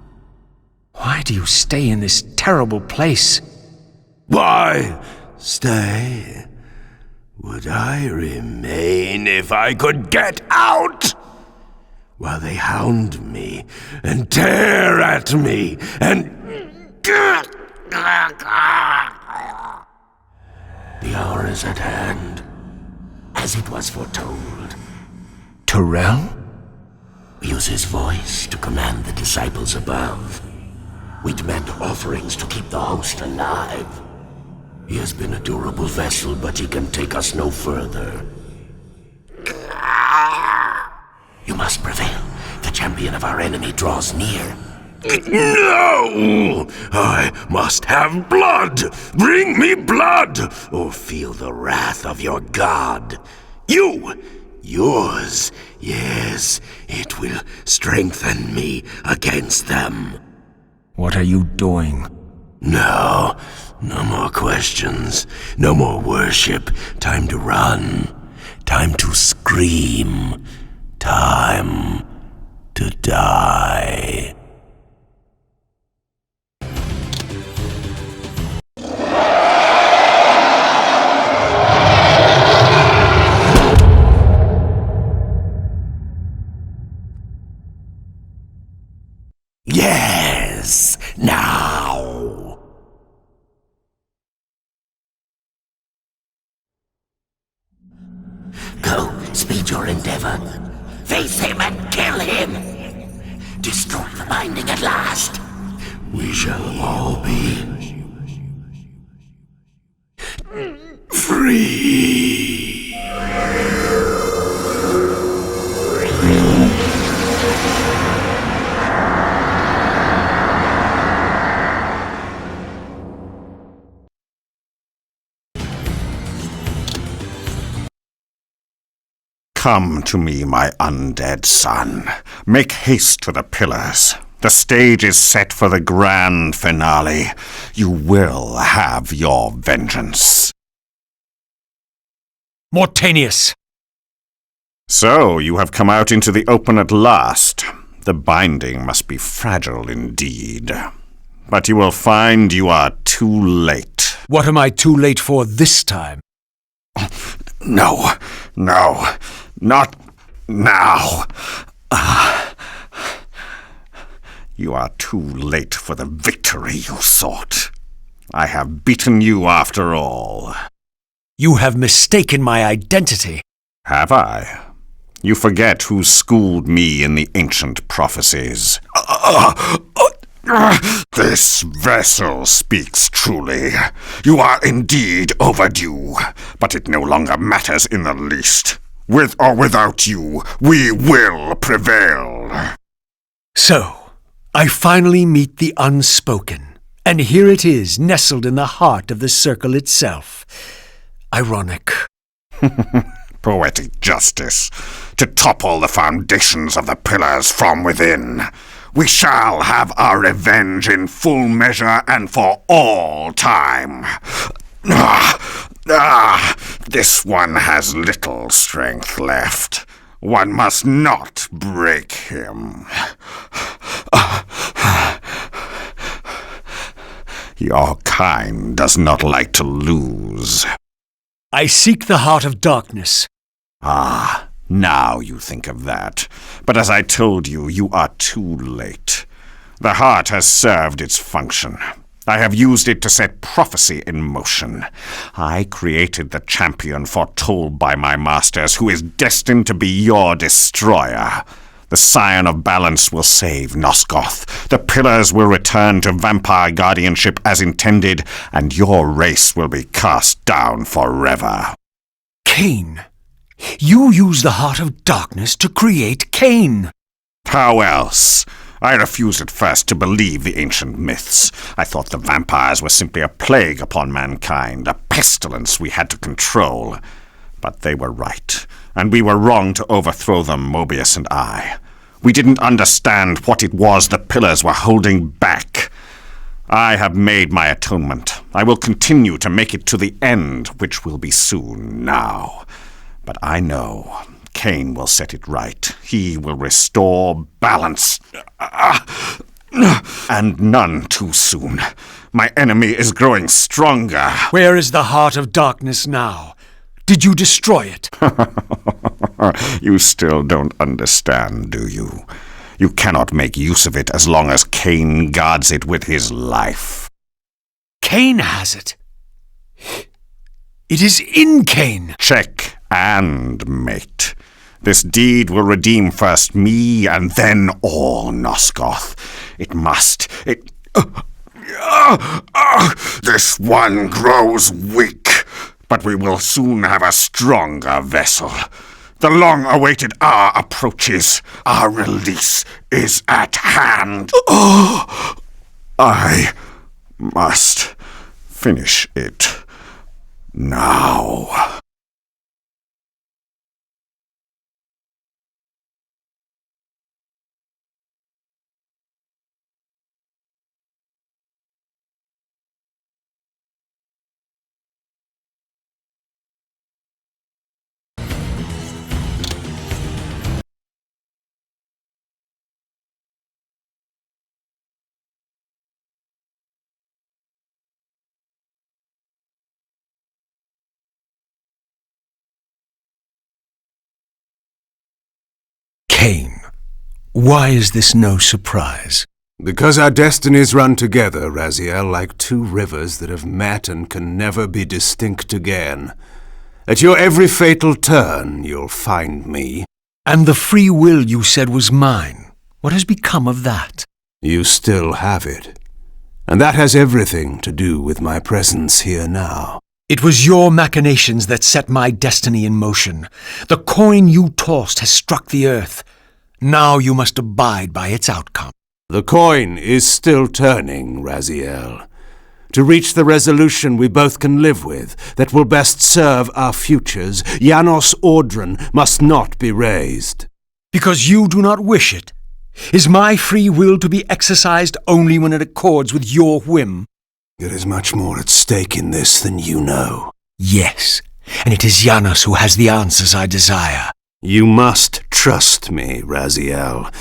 Why do you stay in this terrible place? Why stay? Would I remain if I could get out? While they hound me and tear at me and... The hour is at hand, as it was foretold. Terrell? We use his voice to command the disciples above. We demand offerings to keep the host alive. He has been a durable vessel, but he can take us no further. You must prevail. The champion of our enemy draws near. No! I must have blood! Bring me blood! Or feel the wrath of your god. Yours. Yes, it will strengthen me against them. What are you doing? No more questions. No more worship. Time to run. Time to scream. Time to die. Go, speed your endeavor. Face him and kill him! Destroy the binding at last! We shall all be free! Come to me, my undead son. Make haste to the pillars. The stage is set for the grand finale. You will have your vengeance. Mortanius! So, you have come out into the open at last. The binding must be fragile indeed. But you will find you are too late. What am I too late for this time? No, not now. You are too late for the victory you sought. I have beaten you after all. You have mistaken my identity. Have I? You forget who schooled me in the ancient prophecies. This vessel speaks truly. You are indeed overdue, but it no longer matters in the least. With or without you, we will prevail. So, I finally meet the unspoken, and here it is, nestled in the heart of the circle itself. Ironic. Poetic justice, to topple the foundations of the pillars from within. We shall have our revenge in full measure and for all time. This one has little strength left. One must not break him. Your kind does not like to lose. I seek the heart of darkness. Ah, now you think of that. But as I told you, you are too late. The heart has served its function. I have used it to set prophecy in motion. I created the champion foretold by my masters, who is destined to be your destroyer. The Scion of Balance will save Nosgoth. The Pillars will return to vampire guardianship as intended, and your race will be cast down forever. Cain. You use the heart of darkness to create Cain. How else? I refused at first to believe the ancient myths. I thought the vampires were simply a plague upon mankind, a pestilence we had to control. But they were right, and we were wrong to overthrow them, Mobius and I. We didn't understand what it was the Pillars were holding back. I have made my atonement. I will continue to make it to the end, which will be soon now. But I know Cain will set it right. He will restore balance. And none too soon. My enemy is growing stronger. Where is the heart of darkness now? Did you destroy it? You still don't understand, do you? You cannot make use of it as long as Cain guards it with his life. Cain has it. It is in Cain. Check and mate. This deed will redeem first me and then all Nosgoth. It must. This one grows weak, but we will soon have a stronger vessel. The long-awaited hour approaches. Our release is at hand. I must finish it now. Cain. Why is this no surprise? Because our destinies run together, Raziel, like two rivers that have met and can never be distinct again. At your every fatal turn, you'll find me. And the free will you said was mine, what has become of that? You still have it. And that has everything to do with my presence here now. It was your machinations that set my destiny in motion. The coin you tossed has struck the earth. Now you must abide by its outcome. The coin is still turning, Raziel. To reach the resolution we both can live with, that will best serve our futures, Janos Audron must not be raised. Because you do not wish it? Is my free will to be exercised only when it accords with your whim? There is much more at stake in this than you know. Yes, and it is Janos who has the answers I desire. You must trust me, Raziel.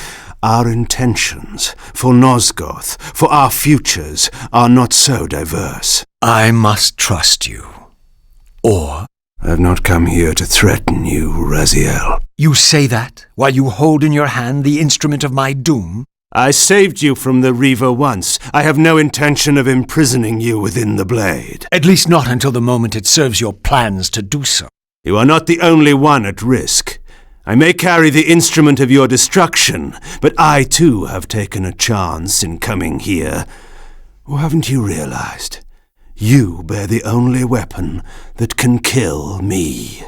Our intentions, for Nosgoth, for our futures, are not so diverse. I must trust you. Or... I've not come here to threaten you, Raziel. You say that, while you hold in your hand the instrument of my doom? I saved you from the Reaver once. I have no intention of imprisoning you within the blade. At least not until the moment it serves your plans to do so. You are not the only one at risk. I may carry the instrument of your destruction, but I too have taken a chance in coming here. Or haven't you realized? You bear the only weapon that can kill me.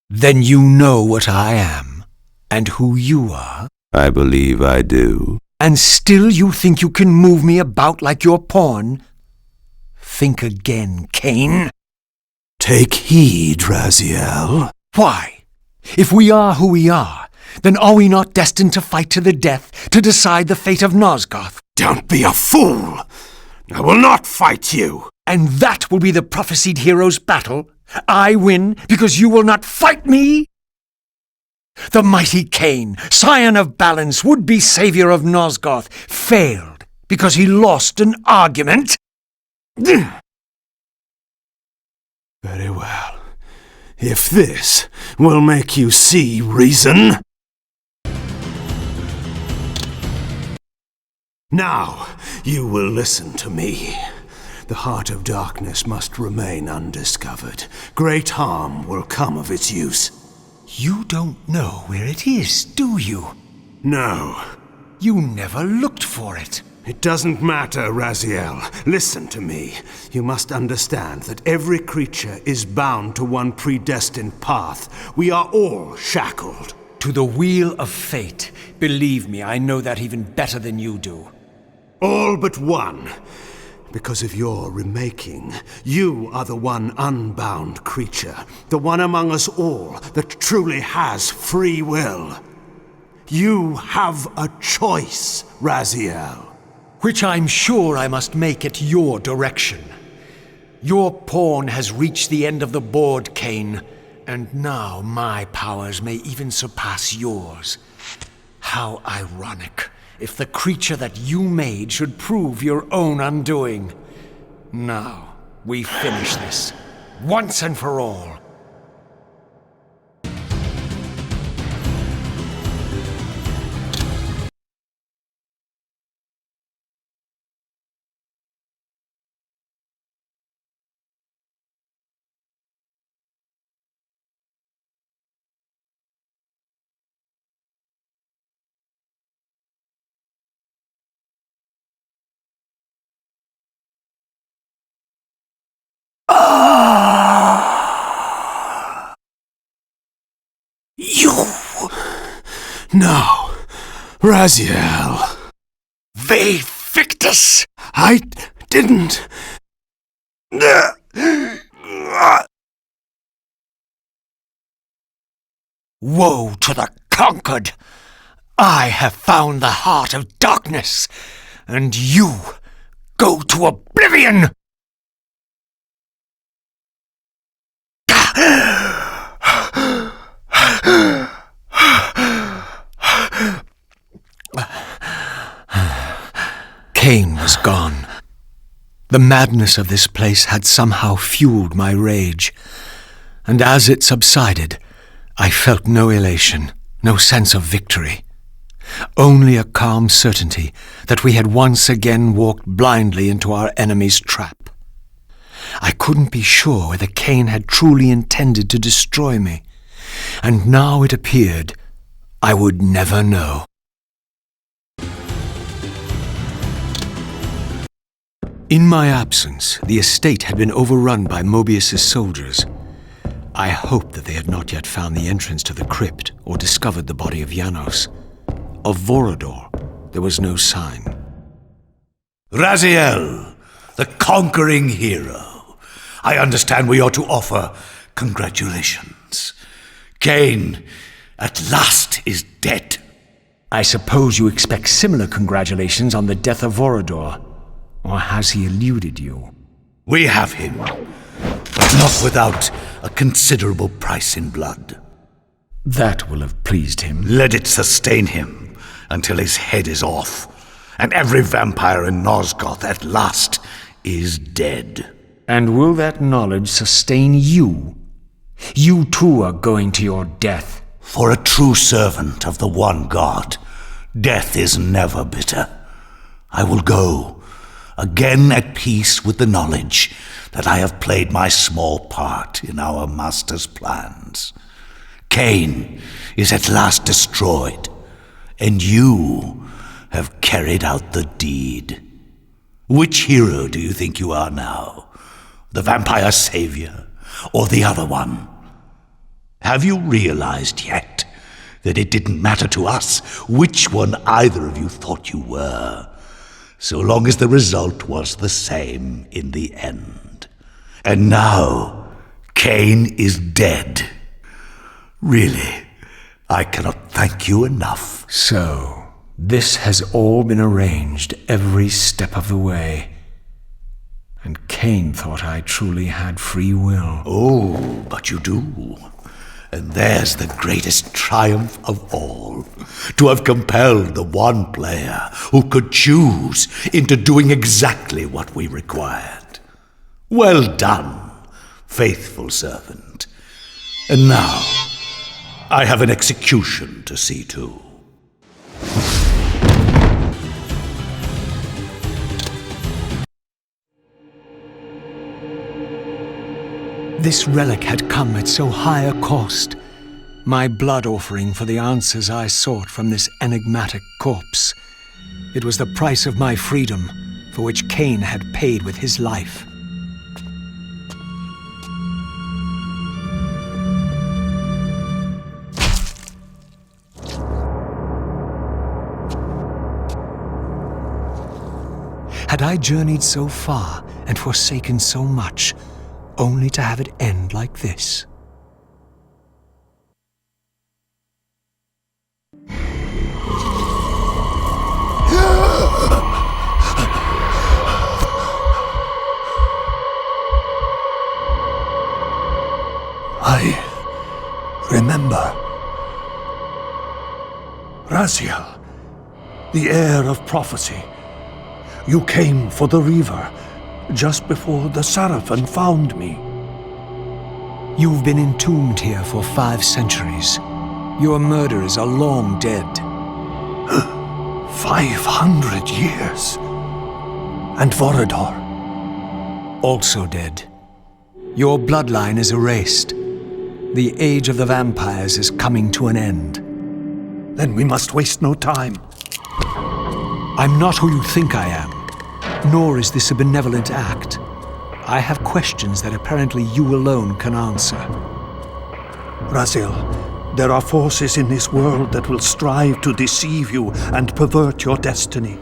Then you know what I am, and who you are? I believe I do. And still you think you can move me about like your pawn? Think again, Cain. Take heed, Raziel. Why? If we are who we are, then are we not destined to fight to the death, to decide the fate of Nosgoth? Don't be a fool! I will not fight you! And that will be the prophesied hero's battle? I win because you will not fight me? The mighty Cain, scion of balance, would-be savior of Nosgoth, failed because he lost an argument? Very well. If this will make you see reason... Now, you will listen to me. The heart of darkness must remain undiscovered. Great harm will come of its use. You don't know where it is, do you? No. You never looked for it. It doesn't matter, Raziel. Listen to me. You must understand that every creature is bound to one predestined path. We are all shackled. To the wheel of fate. Believe me, I know that even better than you do. All but one. Because of your remaking, you are the one unbound creature, the one among us all that truly has free will. You have a choice, Raziel. Which I'm sure I must make at your direction. Your pawn has reached the end of the board, Cain, and now my powers may even surpass yours. How ironic. If the creature that you made should prove your own undoing. Now, we finish this, once and for all. You... No, Raziel. Ve Victus! I didn't... Woe to the conquered! I have found the heart of darkness, and you go to oblivion! Cain was gone. The madness of this place had somehow fueled my rage, and as it subsided, I felt no elation, no sense of victory. Only a calm certainty that we had once again walked blindly into our enemy's trap. I couldn't be sure whether Cain had truly intended to destroy me, and now it appeared I would never know. In my absence, the estate had been overrun by Mobius's soldiers. I hoped that they had not yet found the entrance to the crypt or discovered the body of Janos. Of Vorador, there was no sign. Raziel, the conquering hero. I understand we ought to offer congratulations. Cain, at last, is dead. I suppose you expect similar congratulations on the death of Vorador. Or has he eluded you? We have him, but not without a considerable price in blood. That will have pleased him. Let it sustain him until his head is off, and every vampire in Nosgoth at last is dead. And will that knowledge sustain you? You too are going to your death. For a true servant of the one God, death is never bitter. I will go, again at peace with the knowledge that I have played my small part in our master's plans. Cain is at last destroyed, and you have carried out the deed. Which hero do you think you are now? The vampire savior, or the other one? Have you realized yet that it didn't matter to us which one either of you thought you were, so long as the result was the same in the end? And now, Cain is dead. Really, I cannot thank you enough. So, this has all been arranged every step of the way. And Cain thought I truly had free will. Oh, but you do. And there's the greatest triumph of all, to have compelled the one player who could choose into doing exactly what we required. Well done, faithful servant. And now, I have an execution to see to. This relic had come at so high a cost. My blood offering for the answers I sought from this enigmatic corpse. It was the price of my freedom, for which Cain had paid with his life. Had I journeyed so far and forsaken so much, only to have it end like this? I remember. Raziel, the heir of prophecy. You came for the Reaver just before the Seraphim found me. You've been entombed here for 5 centuries. Your murderers are long dead. 500 years. And Vorador? Also dead. Your bloodline is erased. The age of the vampires is coming to an end. Then we must waste no time. I'm not who you think I am, nor is this a benevolent act. I have questions that apparently you alone can answer. Raziel, there are forces in this world that will strive to deceive you and pervert your destiny.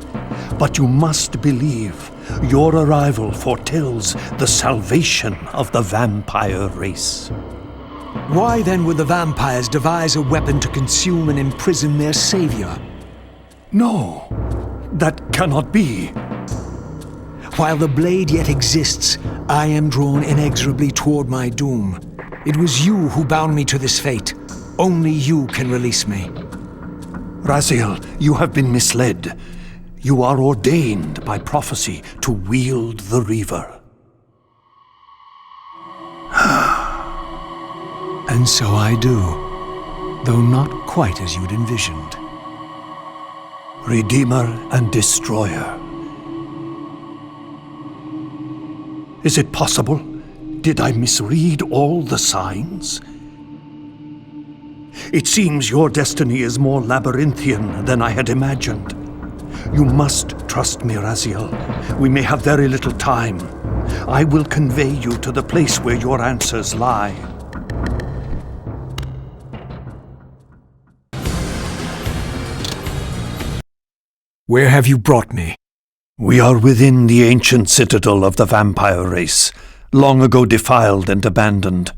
But you must believe your arrival foretells the salvation of the vampire race. Why then would the vampires devise a weapon to consume and imprison their savior? No, that cannot be. While the blade yet exists, I am drawn inexorably toward my doom. It was you who bound me to this fate. Only you can release me. Raziel, you have been misled. You are ordained by prophecy to wield the Reaver. And so I do, though not quite as you'd envisioned. Redeemer and Destroyer. Is it possible? Did I misread all the signs? It seems your destiny is more labyrinthian than I had imagined. You must trust me, Raziel. We may have very little time. I will convey you to the place where your answers lie. Where have you brought me? We are within the ancient citadel of the vampire race, long ago defiled and abandoned.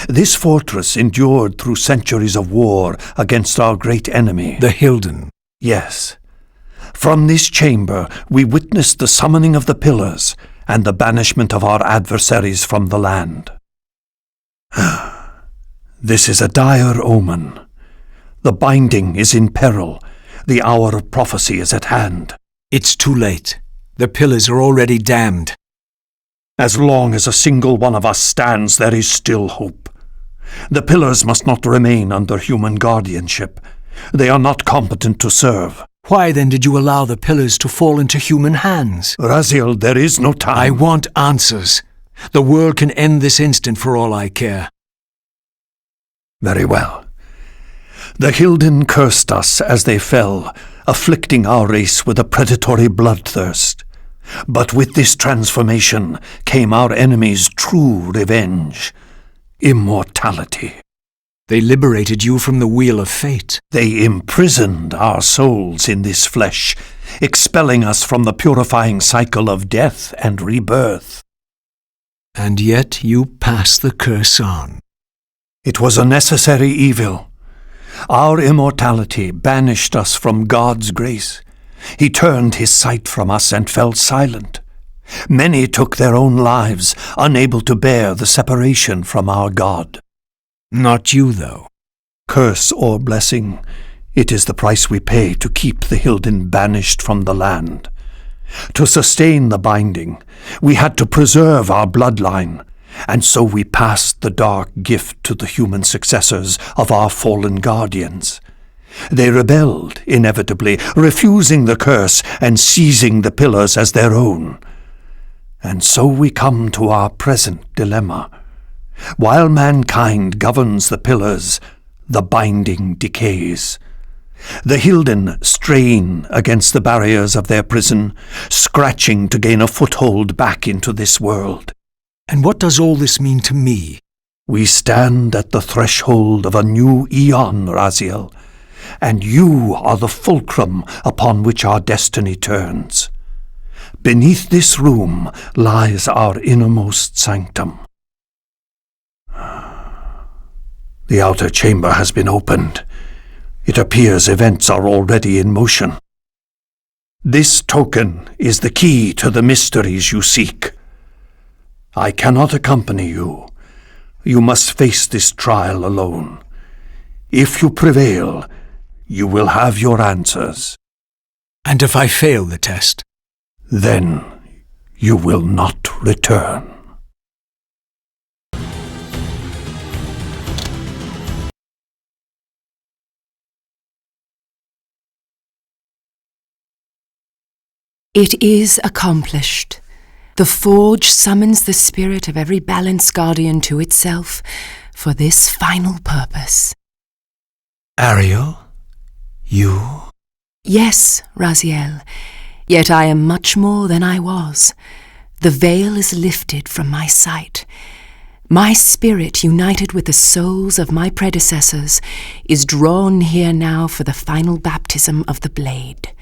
This fortress endured through centuries of war against our great enemy, The Hilden. Yes. From this chamber, we witnessed the summoning of the pillars and the banishment of our adversaries from the land. This is a dire omen. The binding is in peril. The hour of prophecy is at hand. It's too late. The pillars are already damned. As long as a single one of us stands, there is still hope. The pillars must not remain under human guardianship. They are not competent to serve. Why then did you allow the pillars to fall into human hands? Raziel, there is no time. I want answers. The world can end this instant for all I care. Very well. The Hilden cursed us as they fell, afflicting our race with a predatory bloodthirst. But with this transformation came our enemy's true revenge. Immortality. They liberated you from the wheel of fate. They imprisoned our souls in this flesh, expelling us from the purifying cycle of death and rebirth. And yet you pass the curse on. It was a necessary evil. Our immortality banished us from God's grace. He turned his sight from us and fell silent. Many took their own lives, unable to bear the separation from our God. Not you, though. Curse or blessing, it is the price we pay to keep the Hilden banished from the land. To sustain the binding, we had to preserve our bloodline, and so we passed the dark gift to the human successors of our fallen guardians. They rebelled, inevitably, refusing the curse and seizing the pillars as their own. And so we come to our present dilemma. While mankind governs the pillars, the binding decays. The Hilden strain against the barriers of their prison, scratching to gain a foothold back into this world. And what does all this mean to me? We stand at the threshold of a new eon, Raziel, and you are the fulcrum upon which our destiny turns. Beneath this room lies our innermost sanctum. The outer chamber has been opened. It appears events are already in motion. This token is the key to the mysteries you seek. I cannot accompany you. You must face this trial alone. If you prevail, you will have your answers. And if I fail the test? Then you will not return. It is accomplished. The Forge summons the spirit of every balanced guardian to itself for this final purpose. Ariel? You? Yes, Raziel. Yet I am much more than I was. The veil is lifted from my sight. My spirit, united with the souls of my predecessors, is drawn here now for the final baptism of the blade.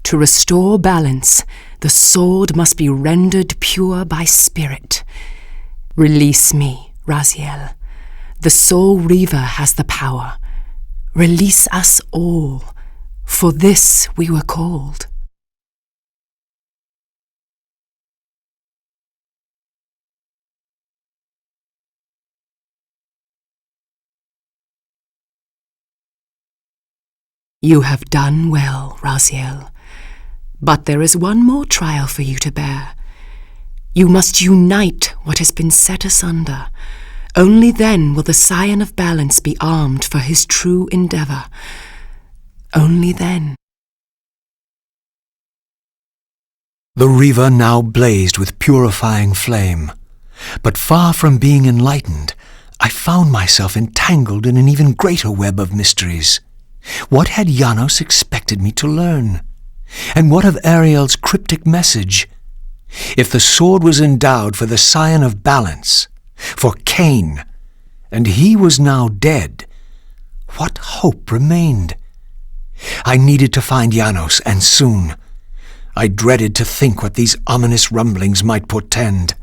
To restore balance, the sword must be rendered pure by spirit. Release me, Raziel. The Soul Reaver has the power. Release us all. For this we were called. You have done well, Raziel. But there is one more trial for you to bear. You must unite what has been set asunder. Only then will the Scion of Balance be armed for his true endeavor. Only then. The river now blazed with purifying flame, but far from being enlightened, I found myself entangled in an even greater web of mysteries. What had Janos expected me to learn? And what of Ariel's cryptic message? If the sword was endowed for the Scion of Balance, for Cain, and he was now dead, what hope remained? I needed to find Janos, and soon. I dreaded to think what these ominous rumblings might portend.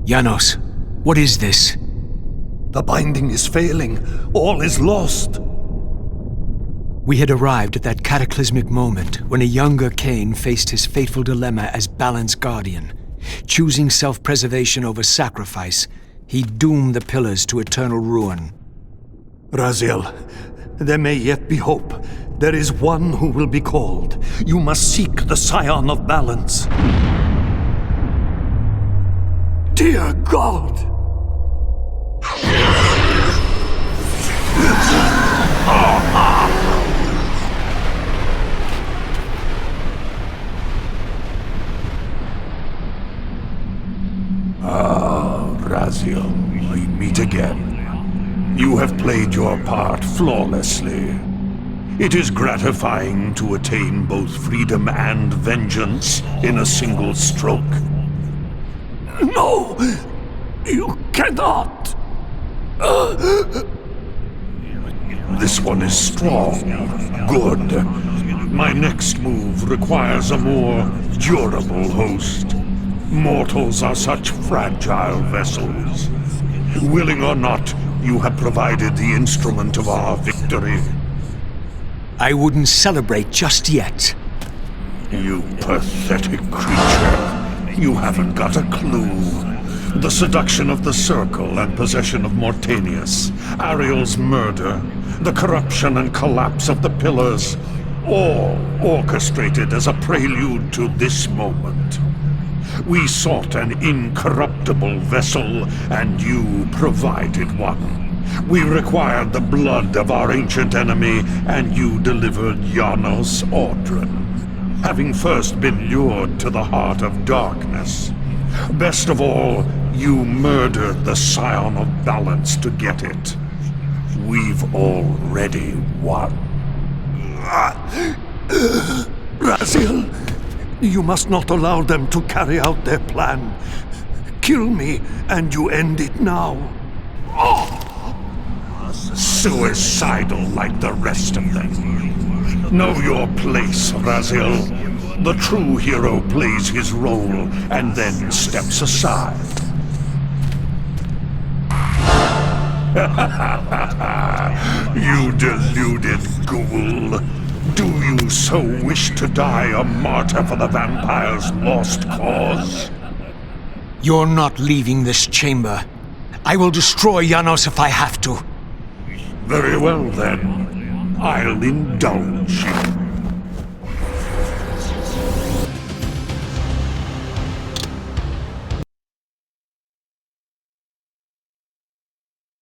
Janos, what is this? The binding is failing. All is lost. We had arrived at that cataclysmic moment when a younger Cain faced his fateful dilemma as Balance Guardian. Choosing self-preservation over sacrifice, he doomed the pillars to eternal ruin. Raziel, there may yet be hope. There is one who will be called. You must seek the Scion of Balance. Dear God! Raziel, we meet again. You have played your part flawlessly. It is gratifying to attain both freedom and vengeance in a single stroke. No! You cannot! This one is strong. Good. My next move requires a more durable host. Mortals are such fragile vessels. Willing or not, you have provided the instrument of our victory. I wouldn't celebrate just yet. You pathetic creature. You haven't got a clue. The seduction of the Circle and possession of Mortanius, Ariel's murder, the corruption and collapse of the Pillars, all orchestrated as a prelude to this moment. We sought an incorruptible vessel, and you provided one. We required the blood of our ancient enemy, and you delivered Janos Audron, having first been lured to the heart of darkness. Best of all, you murdered the Scion of Balance to get it. We've already won. Raziel, you must not allow them to carry out their plan. Kill me, and you end it now. Suicidal like the rest of them. Know your place, Raziel. The true hero plays his role and then steps aside. You deluded ghoul. Do you so wish to die a martyr for the vampire's lost cause? You're not leaving this chamber. I will destroy Janos if I have to. Very well, then. I'll indulge you.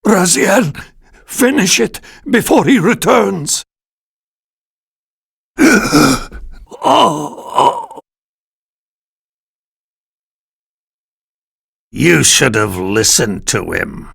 Raziel, finish it before he returns. You should have listened to him.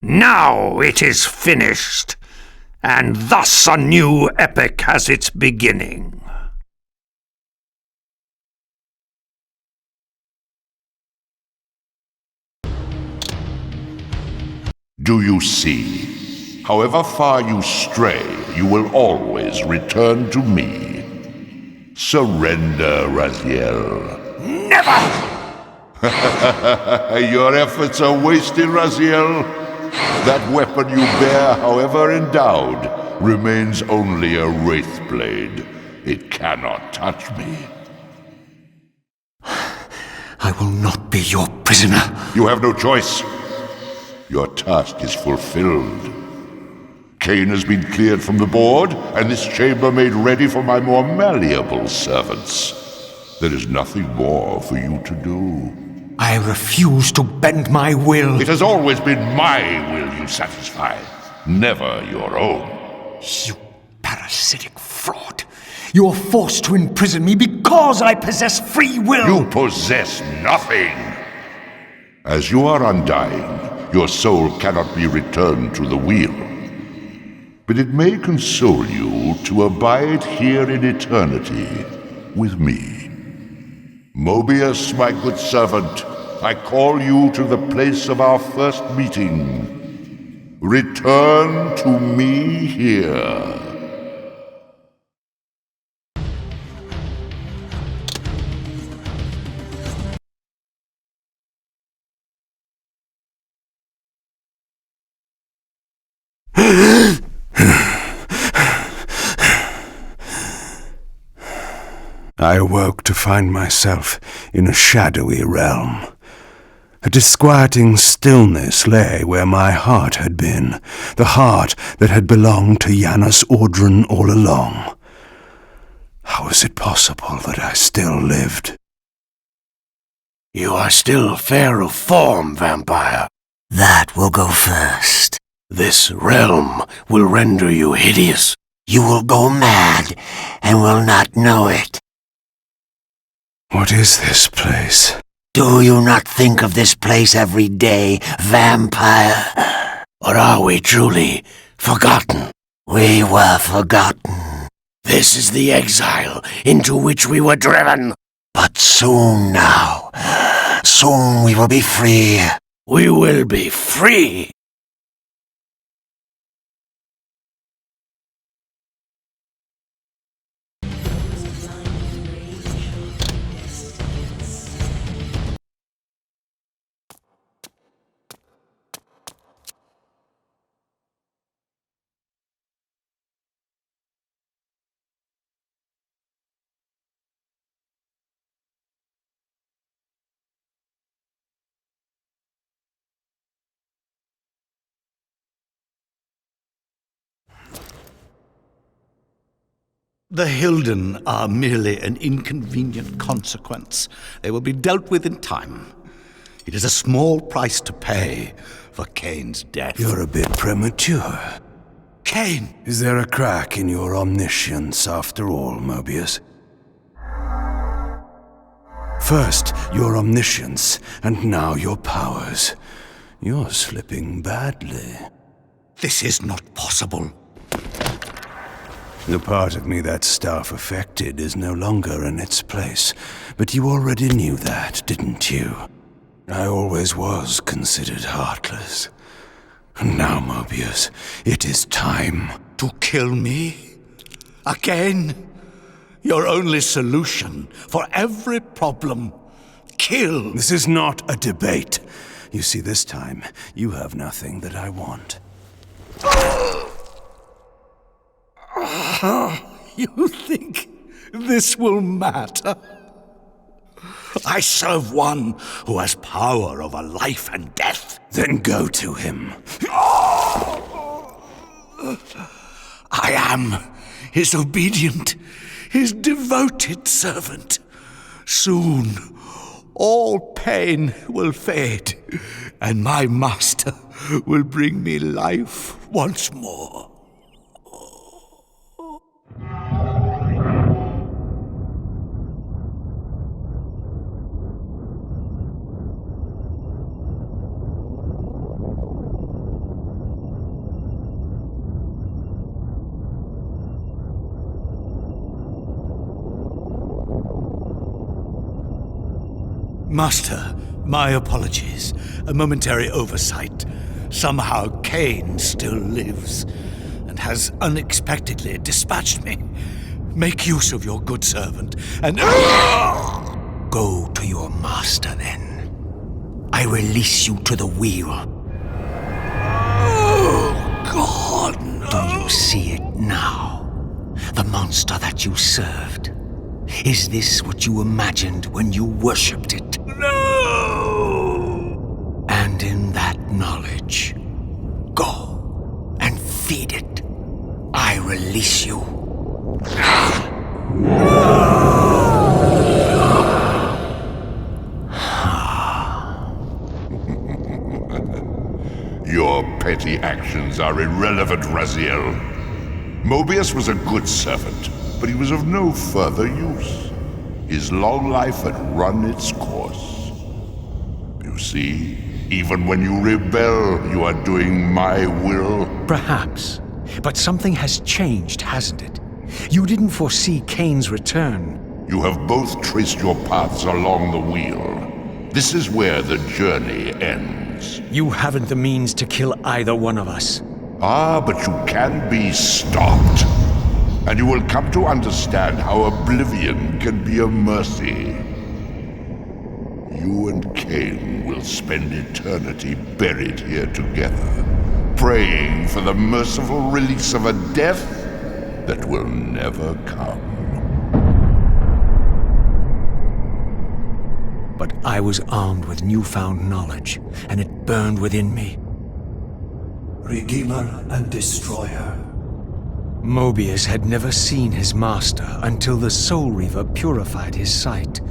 Now it is finished, and thus a new epic has its beginning. Do you see? However far you stray, you will always return to me. Surrender, Raziel. Never! Your efforts are wasted, Raziel. That weapon you bear, however endowed, remains only a wraith blade. It cannot touch me. I will not be your prisoner. You have no choice. Your task is fulfilled. Cain has been cleared from the board, and this chamber made ready for my more malleable servants. There is nothing more for you to do. I refuse to bend my will. It has always been my will you satisfy, never your own. You parasitic fraud. You are forced to imprison me because I possess free will. You possess nothing. As you are undying, your soul cannot be returned to the wheel. But it may console you to abide here in eternity with me. Mobius, my good servant, I call you to the place of our first meeting. Return to me here. I awoke to find myself in a shadowy realm. A disquieting stillness lay where my heart had been, the heart that had belonged to Janus Audron all along. How was it possible that I still lived? You are still fair of form, vampire. That will go first. This realm will render you hideous. You will go mad and will not know it. What is this place? Do you not think of this place every day, vampire? Or are we truly forgotten? We were forgotten. This is the exile into which we were driven. But soon now, soon we will be free. We will be free. The Hilden are merely an inconvenient consequence. They will be dealt with in time. It is a small price to pay for Cain's death. You're a bit premature. Cain! Is there a crack in your omniscience after all, Mobius? First, your omniscience, and now your powers. You're slipping badly. This is not possible. The part of me that staff affected is no longer in its place, but you already knew that, didn't you? I always was considered heartless. And now, Mobius, it is time. To kill me? Again? Your only solution for every problem. Kill! This is not a debate. You see, this time, you have nothing that I want. You think this will matter? I serve one who has power over life and death. Then go to him. I am his obedient, his devoted servant. Soon, all pain will fade, and my master will bring me life once more. Master, my apologies. A momentary oversight. Somehow Cain still lives, and has unexpectedly dispatched me. Make use of your good servant, and... Go to your master, then. I release you to the wheel. Oh, God, no. Do you see it now? The monster that you served? Is this what you imagined when you worshipped it? No! knowledge. Go and feed it. I release you. Your petty actions are irrelevant, Raziel. Mobius was a good servant, but he was of no further use. His long life had run its course. You see, even when you rebel, you are doing my will. Perhaps. But something has changed, hasn't it? You didn't foresee Kain's return. You have both traced your paths along the wheel. This is where the journey ends. You haven't the means to kill either one of us. Ah, but you can be stopped. And you will come to understand how oblivion can be a mercy. You and Kain will spend eternity buried here together, praying for the merciful release of a death that will never come. But I was armed with newfound knowledge, and it burned within me. Redeemer and Destroyer. Mobius had never seen his master until the Soul Reaver purified his sight.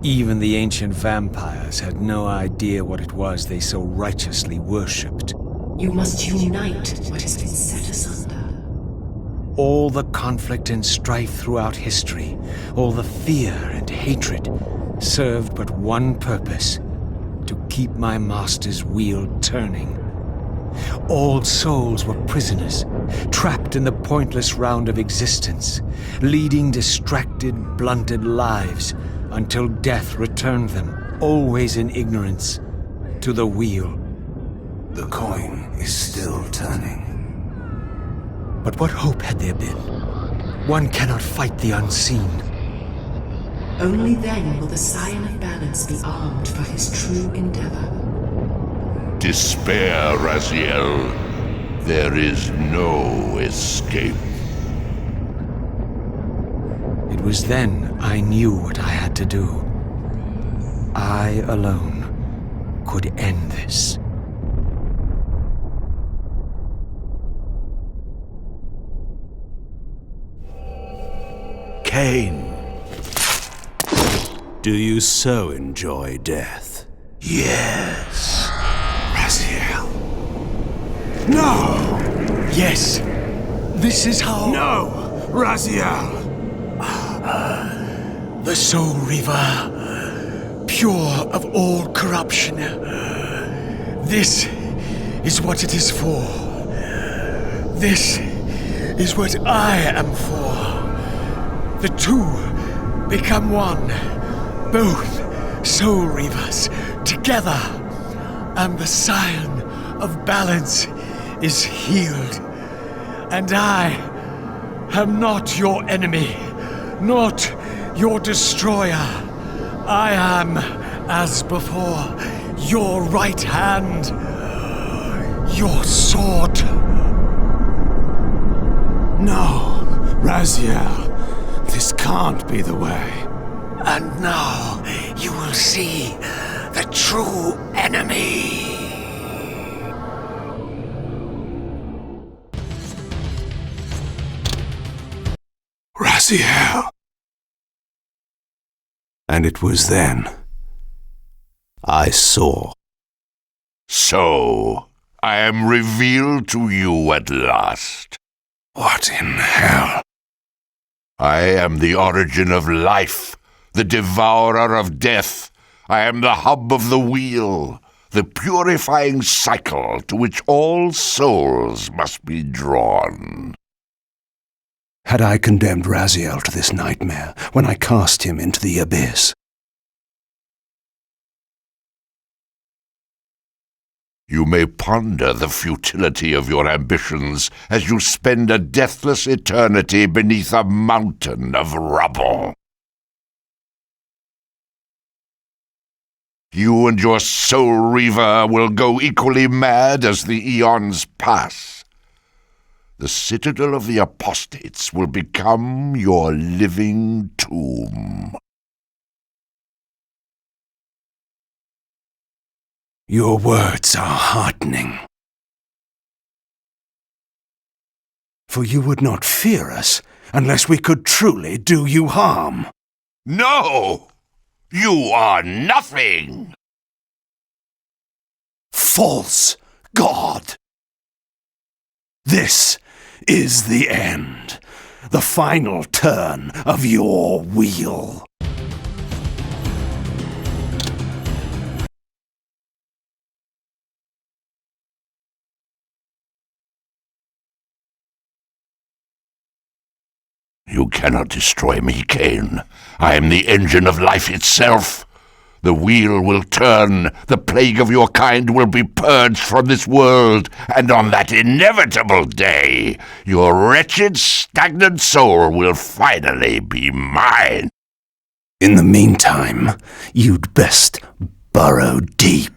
Even the ancient vampires had no idea what it was they so righteously worshipped. You must unite what has been set asunder. All the conflict and strife throughout history, all the fear and hatred, served but one purpose: to keep my master's wheel turning. All souls were prisoners, trapped in the pointless round of existence, leading distracted, blunted lives until death returned them, always in ignorance, to the wheel. The coin is still turning. But what hope had there been? One cannot fight the unseen. Only then will the Scion of Balance be armed for his true endeavor. Despair, Raziel. There is no escape. It was then I knew what I had to do. I alone could end this. Kain, do you so enjoy death? Yes, Raziel. No! Yes, this is how... No, Raziel! The Soul Reaver, pure of all corruption. This is what it is for. This is what I am for. The two become one. Both Soul Reavers together. And the Scion of Balance is healed. And I am not your enemy, not your destroyer. I am, as before, your right hand, your sword. No, Raziel, this can't be the way. And now you will see the true enemy. Raziel. And it was then I saw. So, I am revealed to you at last. What in hell? I am the origin of life, the devourer of death. I am the hub of the wheel, the purifying cycle to which all souls must be drawn. Had I condemned Raziel to this nightmare when I cast him into the abyss? You may ponder the futility of your ambitions as you spend a deathless eternity beneath a mountain of rubble. You and your Soul Reaver will go equally mad as the eons pass. The citadel of the apostates will become your living tomb. Your words are heartening. For you would not fear us unless we could truly do you harm. No! You are nothing! False God! This is the end, the final turn of your wheel. You cannot destroy me, Cain. I am the engine of life itself. The wheel will turn, the plague of your kind will be purged from this world, and on that inevitable day, your wretched, stagnant soul will finally be mine. In the meantime, you'd best burrow deep.